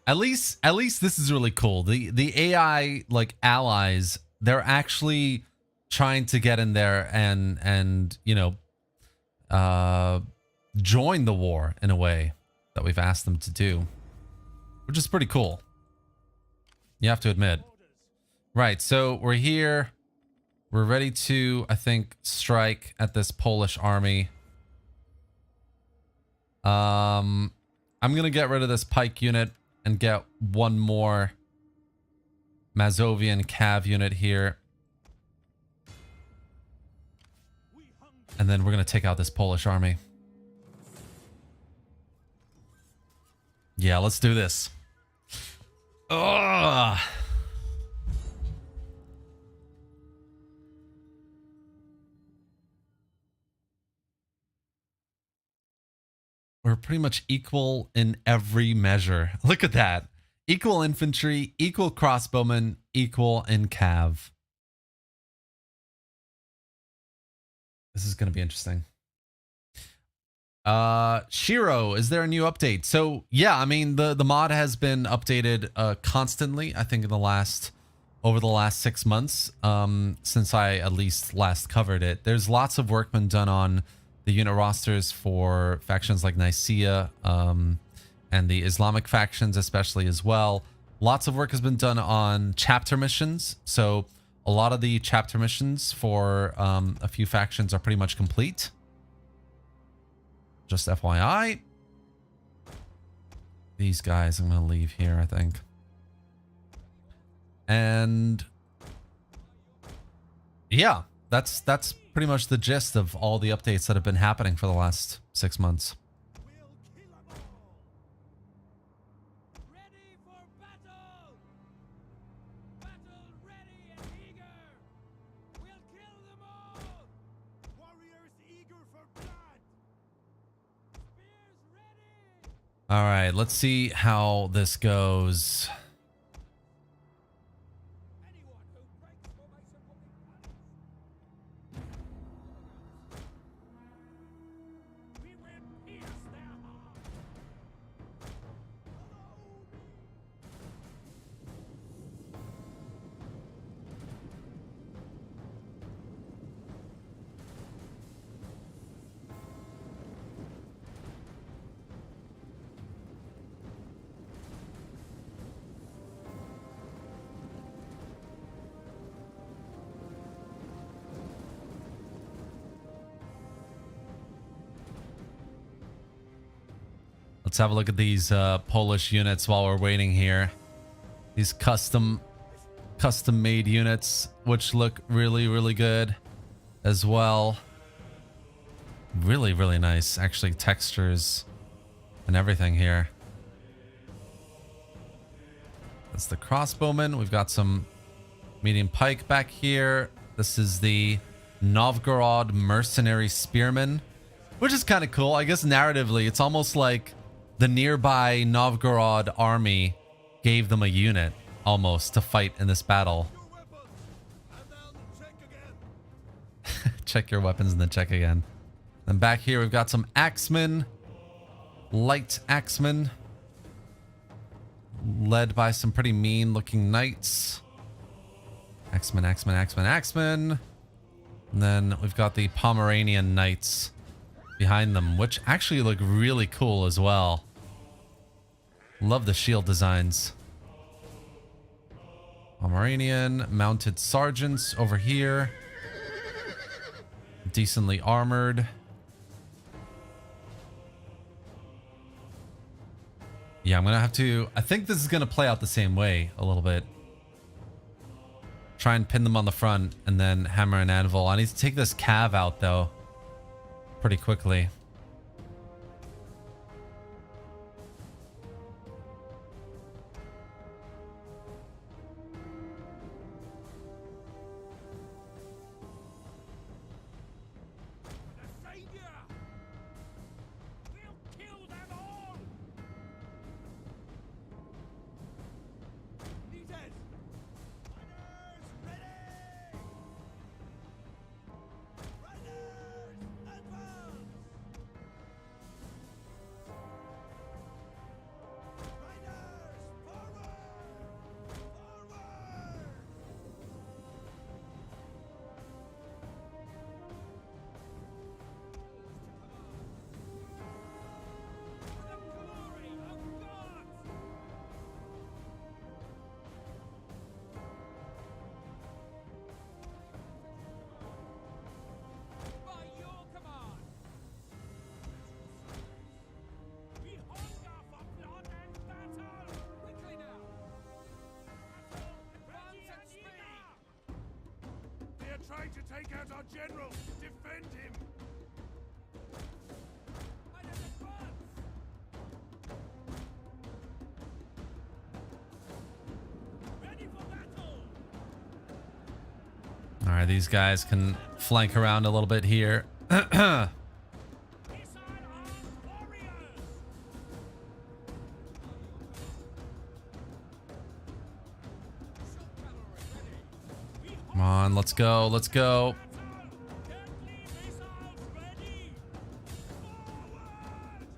At least this is really cool. The AI like allies, they're actually trying to get in there and you know, join the war in a way that we've asked them to do, which is pretty cool. You have to admit. Right, so we're here. We're ready to, I think, strike at this Polish army. I'm gonna get rid of this pike unit and get one more Mazovian cav unit here. And then we're gonna take out this Polish army. Yeah, let's do this. Ugh. We're pretty much equal in every measure. Look at that. Equal infantry, equal crossbowmen, equal in cav. This is going to be interesting. Shiro, is there a new update? So yeah, I mean the mod has been updated constantly. I think in over the last 6 months, since I at least last covered it. There's lots of work been done on the unit rosters for factions like Nicaea, and the Islamic factions especially as well. Lots of work has been done on chapter missions. So a lot of the chapter missions for a few factions are pretty much complete. Just FYI. These guys I'm going to leave here, I think. And yeah, that's pretty much the gist of all the updates that have been happening for the last 6 months. Ready for battle! Battle ready and eager! We'll kill them all! Warriors eager for blood! Spears ready! All right, let's see how this goes. Anyone who breaks formation will be punished! We will pierce their hearts! Let's have a look at these Polish units while we're waiting here. These custom made units, which look really, really good as well. Really, really nice, actually, textures and everything here. That's the crossbowman. We've got some medium pike back here. This is the Novgorod mercenary spearmen, which is kind of cool. I guess narratively, it's almost like the nearby Novgorod army gave them a unit almost to fight in this battle. Check your weapons and then check again. Then back here we've got some axemen, light axemen, led by some pretty mean looking knights. Axemen. And then we've got the Pomeranian knights behind them, which actually look really cool as well. Love the shield designs. Pomeranian mounted sergeants over here. Decently armored. Yeah, I'm gonna have to... I think this is gonna play out the same way a little bit. Try and pin them on the front and then hammer and anvil. I need to take this cav out though pretty quickly. out our general! Defend him! Ready for battle! All right, these guys can flank around a little bit here. Missile armed warriors! Come on, let's go. Let's go. Deadly missiles ready! Forward!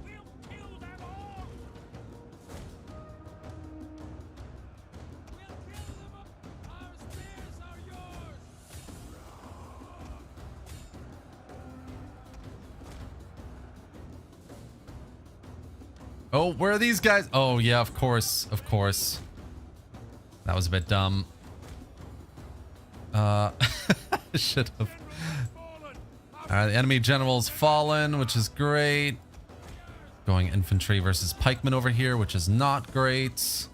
We'll kill them all! We'll kill them all! Our spears are yours! Oh, where are these guys? Oh, yeah, of course. Of course. That was a bit dumb. Should have. Alright, the enemy general's fallen, which is great. Going infantry versus pikemen over here, which is not great.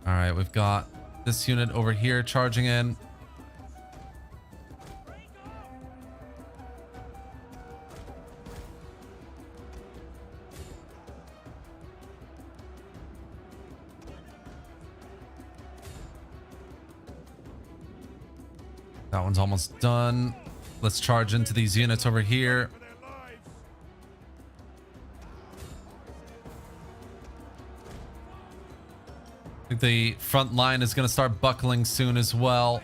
Alright, we've got this unit over here charging in. That one's almost done. Let's charge into these units over here. For their lives! I think the front line is going to start buckling soon as well.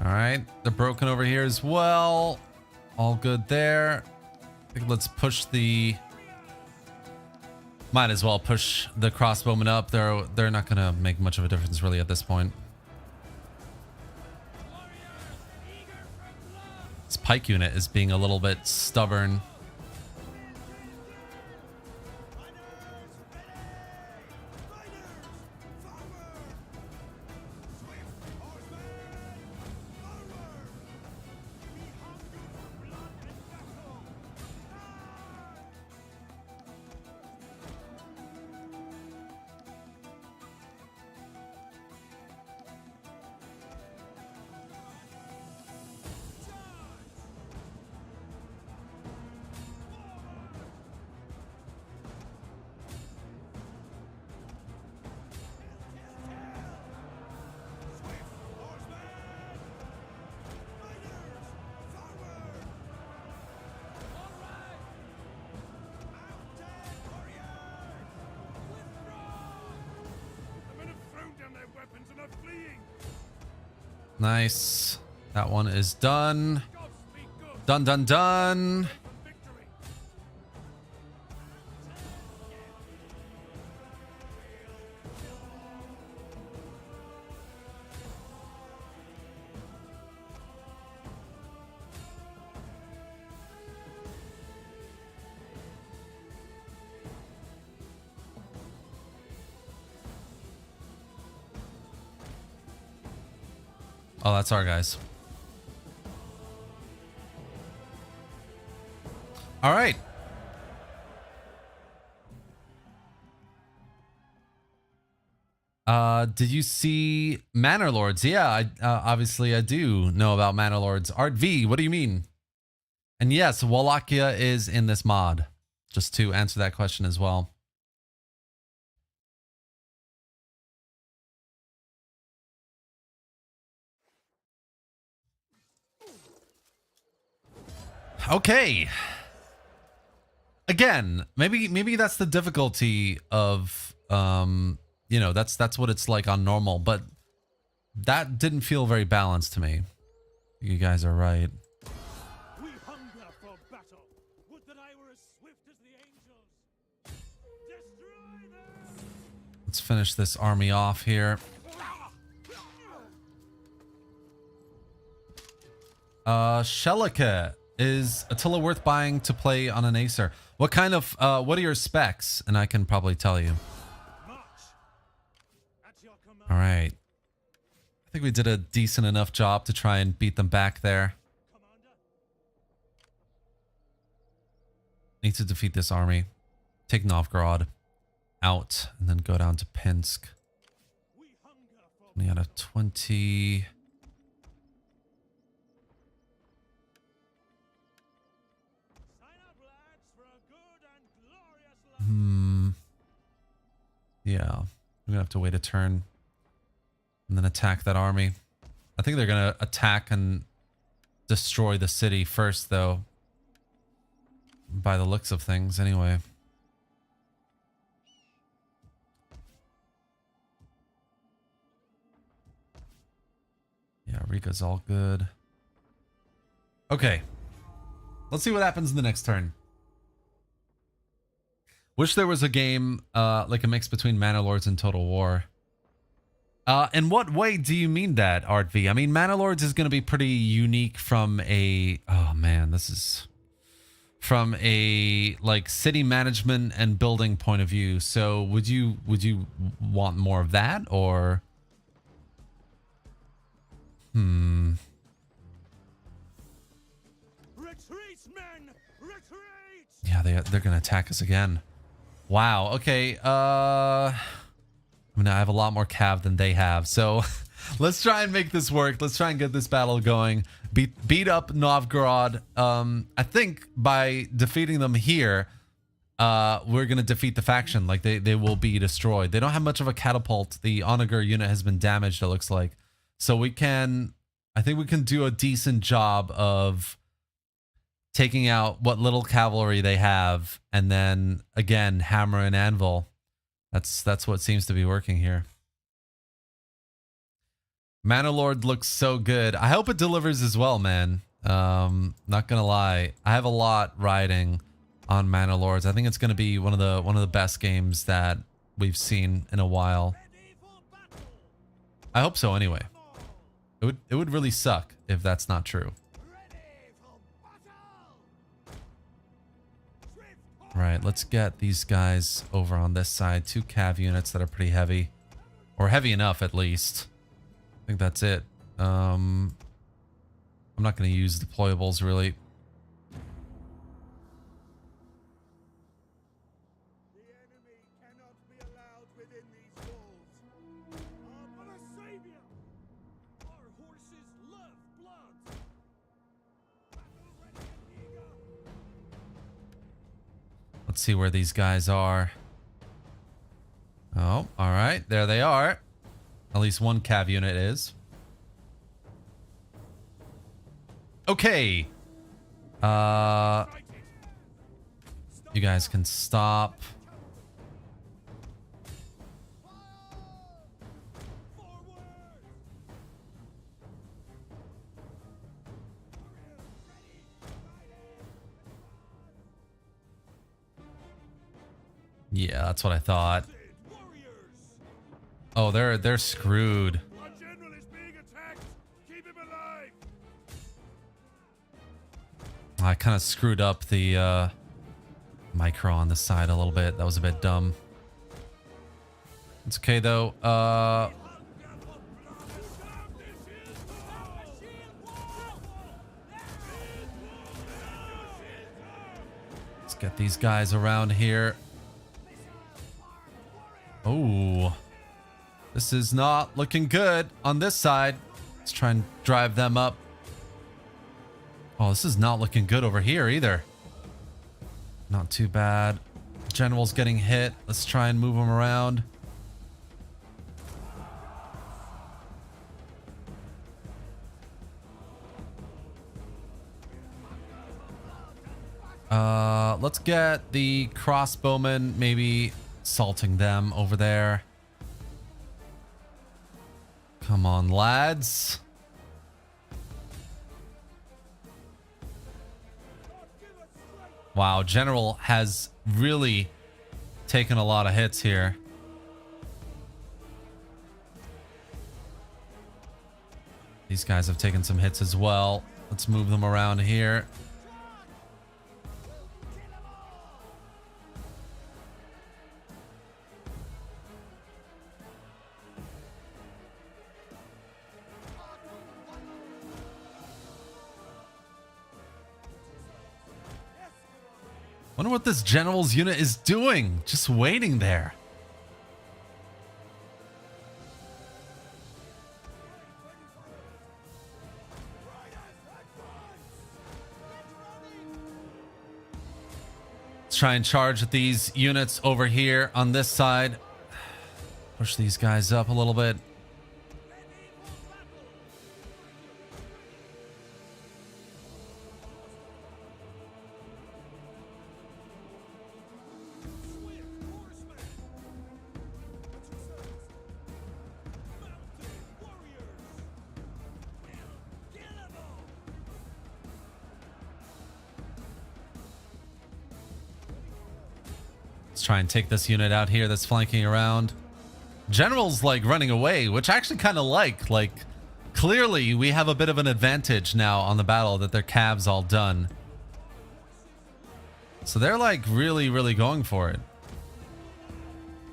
All right, they're broken over here as well. All good there. I think let's push the. Might as well push the crossbowmen up. They're not gonna make much of a difference really at this point. This pike unit is being a little bit stubborn. The men have thrown down their weapons and are fleeing! Nice. That one is done. Godspeed good! Done, done, done. For victory! Oh, that's our guys. All right. Did you see Manor Lords? Yeah, obviously I do know about Manor Lords. Art V, what do you mean? And yes, Wallachia is in this mod. Just to answer that question as well. Okay. Again, maybe that's the difficulty of you know, that's what it's like on normal, but that didn't feel very balanced to me. You guys are right. We hunger for battle. Would that I were as swift as the angels. Destroy them! Let's finish this army off here. Shelika, is Attila worth buying to play on an Acer? What kind of what are your specs? And I can probably tell you. March! At your command. All right. I think we did a decent enough job to try and beat them back there. Commander. Need to defeat this army. Take Novgorod out and then go down to Pinsk. We hunger for 20 out of 20. sign up, lads, for a good and glorious life. Yeah. We're gonna have to wait a turn. And then attack that army. I think they're gonna attack and destroy the city first, though. By the looks of things, anyway. Yeah, Riga's all good. Okay. Let's see what happens in the next turn. Wish there was a game like a mix between Manor Lords and Total War. In what way do you mean that, Art V? I mean, Manor Lords is going to be pretty unique from a... Oh, man, this is... From a, like, city management and building point of view. So, would you want more of that, or... Retreat, men! Retreat! Yeah, they're going to attack us again. Wow, okay, I mean, I have a lot more cav than they have, so let's try and make this work. Let's try and get this battle going. Beat up Novgorod. I think by defeating them here, we're gonna defeat the faction. Like, they will be destroyed. They don't have much of a catapult. The Onager unit has been damaged, it looks like. So I think we can do a decent job of taking out what little cavalry they have, and then again hammer and anvil. That's what seems to be working here. Manor Lord looks so good. I hope it delivers as well, man. Not gonna lie, I have a lot riding on Manor Lords. I think it's gonna be one of the best games that we've seen in a while. Ready for battle! I hope so anyway. It would really suck if that's not true. Ready for battle! Swift All right, let's get these guys over on this side. 2 cav units that are pretty heavy, or heavy enough at least. I think that's it. I'm not going to use deployables really. The enemy cannot be allowed within these walls. But a savior! Our horses love blood! Battle ready and eager! Let's see where these guys are. Oh, all right, there they are. At least one cav unit is. Okay. You guys can stop. Forward! Yeah, that's what I thought. Warriors! Oh, they're screwed. Our general is being attacked! Keep him alive! I kind of screwed up the micro on the side a little bit. That was a bit dumb. It's okay though. Let's get these guys around here. Oh, this is not looking good on this side. Let's try and drive them up. Oh, this is not looking good over here either. Not too bad. General's getting hit. Let's try and move him around. Let's get the crossbowmen, maybe assaulting them over there. Come on, lads. Wow, General has really taken a lot of hits here. These guys have taken some hits as well. Let's move them around here. Wonder what this general's unit is doing. Just waiting there. Let's try and charge at these units over here on this side. Push these guys up a little bit. Let's try and take this unit out here that's flanking around. General's like running away, which I actually kind of like. Like, clearly we have a bit of an advantage now on the battle that their cav's all done. So they're like really, really going for it.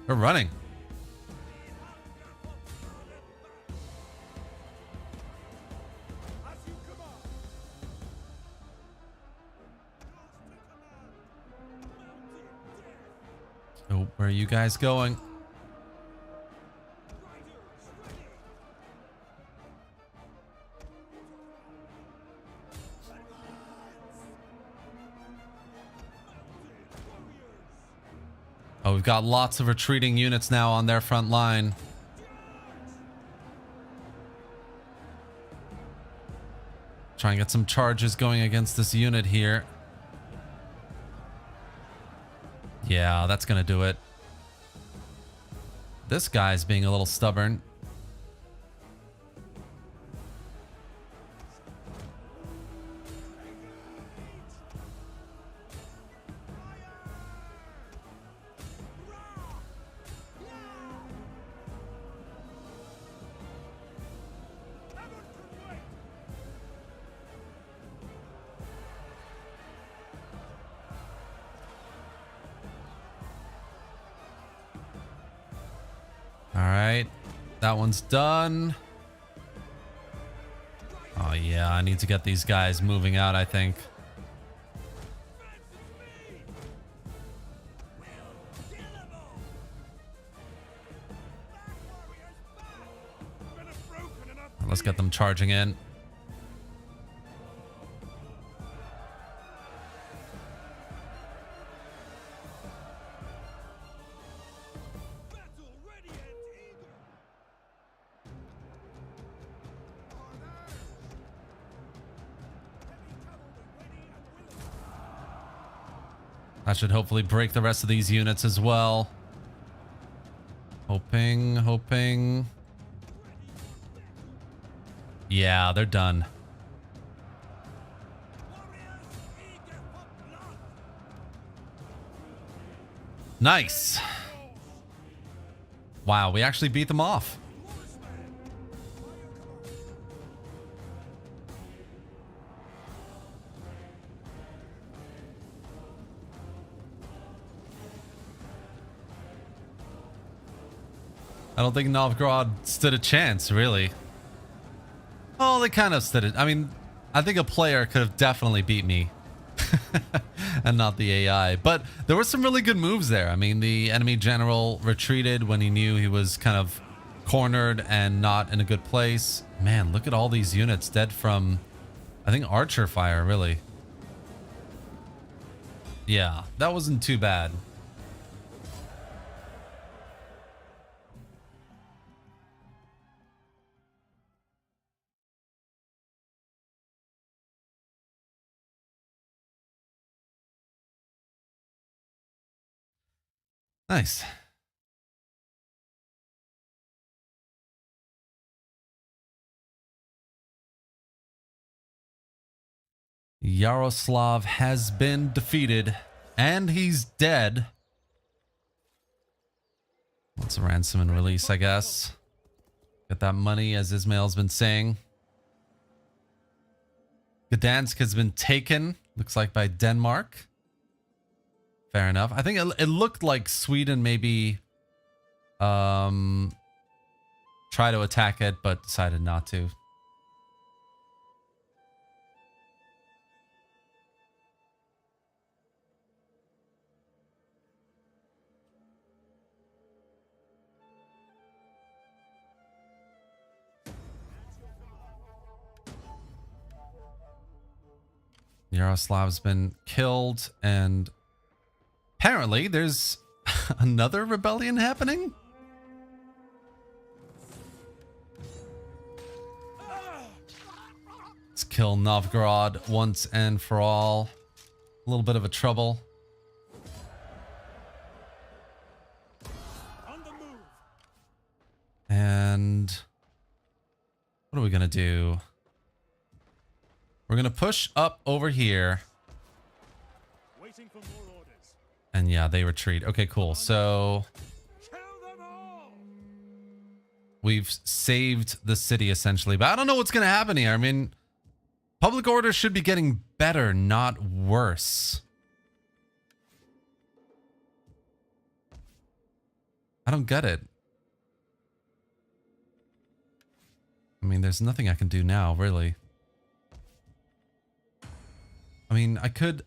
They're running. Oh, where are you guys going? Oh, we've got lots of retreating units now on their front line. Try and get some charges going against this unit here. Yeah, that's gonna do it. This guy's being a little stubborn. All right, that one's done. Oh yeah, I need to get these guys moving out, I think. Let's get them charging in. That should hopefully break the rest of these units as well. Hoping. Yeah, they're done. Nice. Wow, we actually beat them off. I don't think Novgorod stood a chance, really. Oh, they kind of stood it. I mean, I think a player could have definitely beat me. And not the AI. But there were some really good moves there. I mean, the enemy general retreated when he knew he was kind of cornered and not in a good place. Man, look at all these units dead from, I think, archer fire, really. Yeah, that wasn't too bad. Nice. Yaroslav has been defeated, and he's dead. Let's ransom and release, I guess. Get that money, as Ismail's been saying. Gdansk has been taken, looks like by Denmark. Fair enough. I think it looked like Sweden maybe try to attack it, but decided not to. Yaroslav's been killed, and apparently there's another rebellion happening. Let's kill Novgorod once and for all. A little bit of a trouble. On the move. And what are we gonna do? We're gonna push up over here. Waiting for more orders. And yeah, they retreat. Okay, cool. So Kill them all. we've saved the city essentially, but I don't know what's gonna happen here. I mean, public order should be getting better, not worse. I don't get it. I mean, there's nothing I can do now, really. I mean, I could...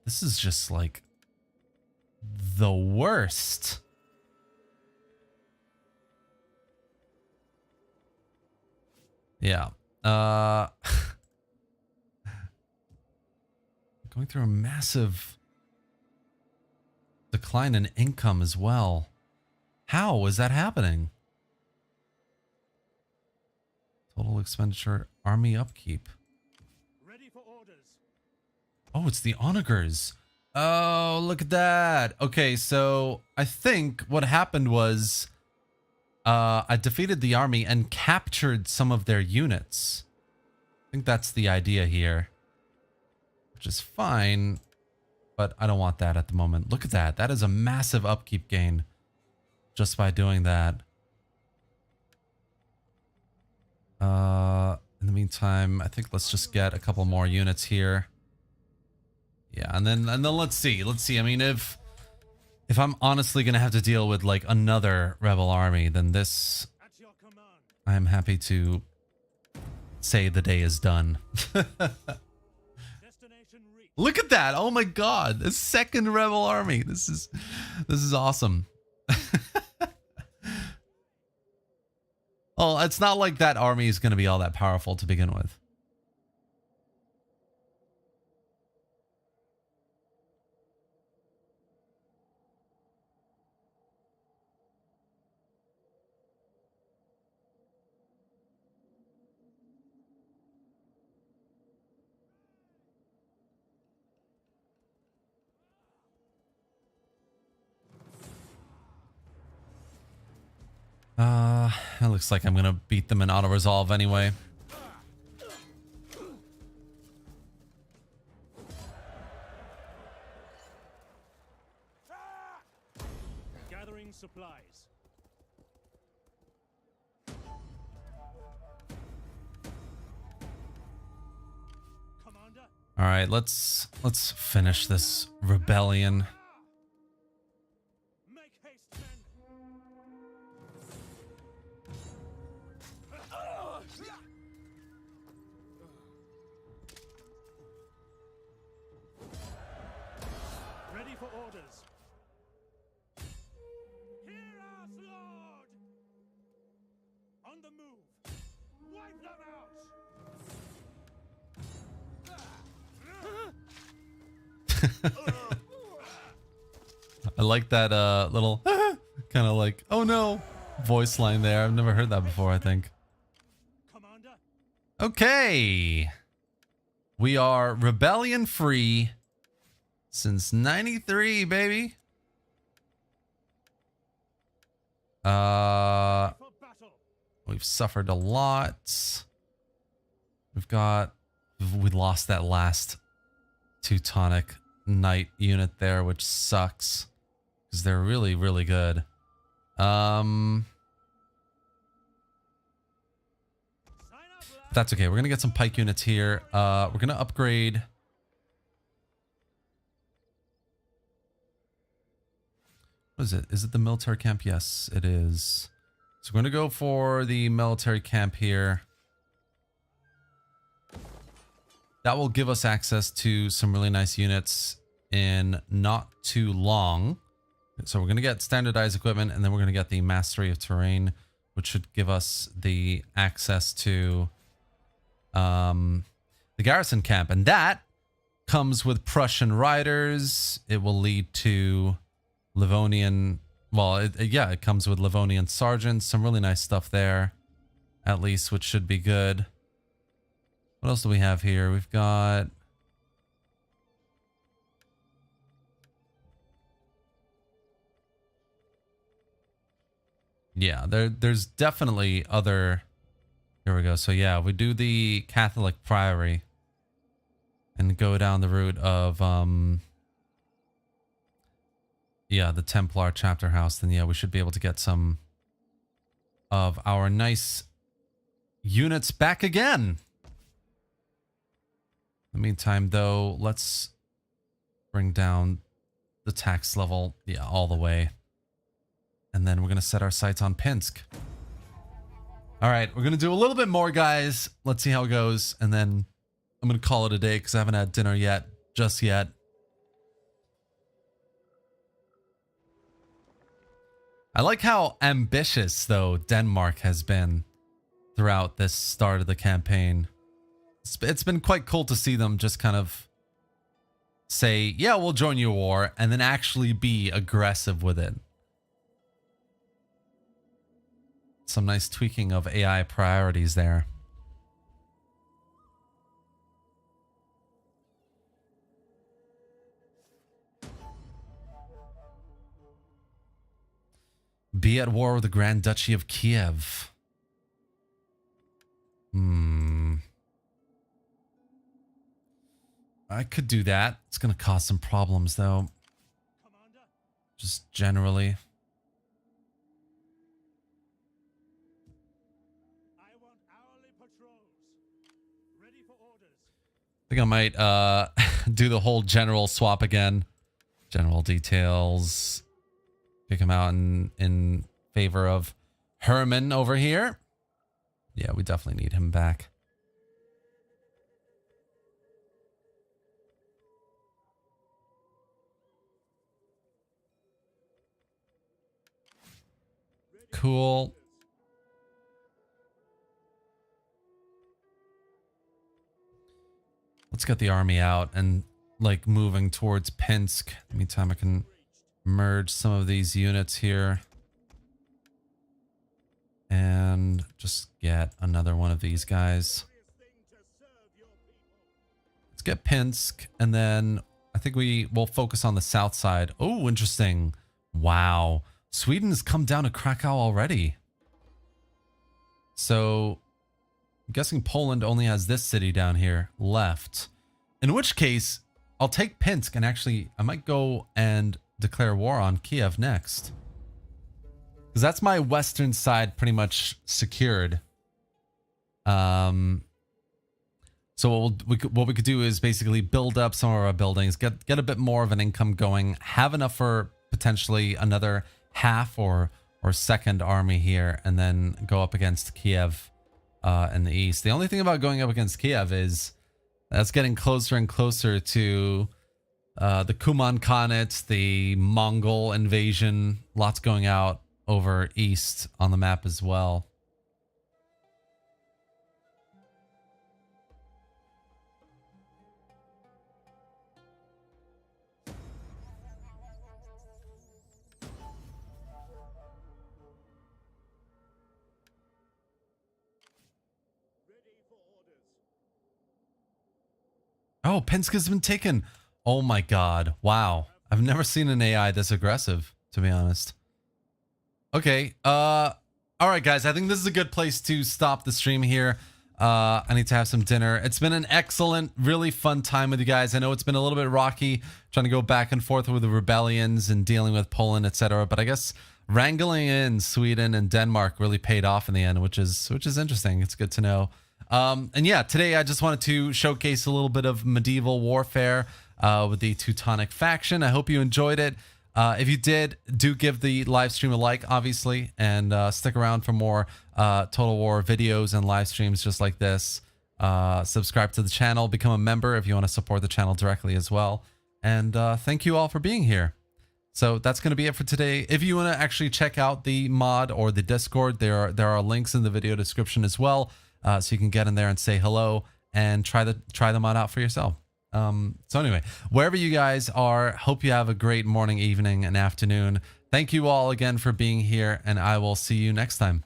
This is just like the worst. Yeah. Going through a massive decline in income as well. How is that happening? Total expenditure, army upkeep. Ready for orders. Oh, it's the onagers. Oh, look at that. Okay, so I think what happened was I defeated the army and captured some of their units. I think that's the idea here, which is fine, but I don't want that at the moment. Look at that. That is a massive upkeep gain just by doing that. In the meantime, I think let's just get a couple more units here. Yeah, and then let's see. Let's see. I mean, if I'm honestly gonna have to deal with like another rebel army, then this At your command. I am happy to say the day is done. Destination reached. Look at that! Oh my god, a second rebel army. This is awesome. Well, it's not like that army is gonna be all that powerful to begin with. It looks like I'm gonna beat them in auto-resolve anyway. Gathering supplies. Commander. All right, let's finish this rebellion. Make haste, men. Ready for orders. Hear us, Lord! On the move. Wipe them out! I like that little kind of like, oh no, voice line there. I've never heard that before, I think. Commander. Okay. We are rebellion free since 93, baby. For battle. We've suffered a lot. We lost that last Teutonic Knight unit there, which sucks because they're really, really good. That's okay. We're gonna get some pike units here. We're gonna upgrade. What is it? Is it the military camp? Yes, it is. So we're gonna go for the military camp here. That will give us access to some really nice units in not too long. So we're gonna get standardized equipment, and then we're gonna get the mastery of terrain, which should give us the access to the garrison camp, and that comes with Prussian riders. It will lead to Livonian, well, it comes with Livonian sergeants, some really nice stuff there, at least, which should be good. What else do we have here? We've got yeah, there's definitely other. Here we go. So yeah, we do the Catholic Priory and go down the route of yeah, the Templar chapter house. Then yeah, we should be able to get some of our nice units back again. In the meantime, though, let's bring down the tax level, yeah, all the way. And then we're going to set our sights on Pinsk. All right, we're going to do a little bit more, guys. Let's see how it goes. And then I'm going to call it a day because I haven't had dinner yet, just yet. I like how ambitious, though, Denmark has been throughout this start of the campaign. It's been quite cool to see them just kind of say, yeah, we'll join your war, and then actually be aggressive with it. Some nice tweaking of AI priorities there. Be at war with the Grand Duchy of Kiev. I could do that. It's going to cause some problems, though. Commander, Just generally. I want hourly patrols. Ready for orders. I think I might do the whole general swap again. General details. Pick him out in favor of Herman over here. Yeah, we definitely need him back. Cool. Let's get the army out and like moving towards Pinsk. In the meantime, I can merge some of these units here and just get another one of these guys. Let's get Pinsk, and then I think we will focus on the south side. Oh, interesting. Wow. Sweden has come down to Krakow already. So I'm guessing Poland only has this city down here left. In which case, I'll take Pinsk, and actually I might go and declare war on Kiev next. Because that's my western side pretty much secured. So what we could do is basically build up some of our buildings, get a bit more of an income going, have enough for potentially another half or second army here, and then go up against Kiev in the east. The only thing about going up against Kiev is that's getting closer and closer to the Kuman Khanate, the Mongol invasion. Lots going out over east on the map as well. Oh, Pinsk has been taken. Oh my god. Wow. I've never seen an AI this aggressive, to be honest. Okay. All right, guys. I think this is a good place to stop the stream here. I need to have some dinner. It's been an excellent, really fun time with you guys. I know it's been a little bit rocky trying to go back and forth with the rebellions and dealing with Poland, etc. But I guess wrangling in Sweden and Denmark really paid off in the end, which is interesting. It's good to know. And yeah, today I just wanted to showcase a little bit of medieval warfare with the Teutonic faction. I hope you enjoyed it. If you did, do give the live stream a like, obviously, and stick around for more Total War videos and live streams just like this. Subscribe to the channel, become a member if you want to support the channel directly as well. And thank you all for being here. So that's going to be it for today. If you want to actually check out the mod or the Discord, there are links in the video description as well, so you can get in there and say hello and try the mod out for yourself. So anyway, wherever you guys are, hope you have a great morning, evening, and afternoon. Thank you all again for being here, and I will see you next time.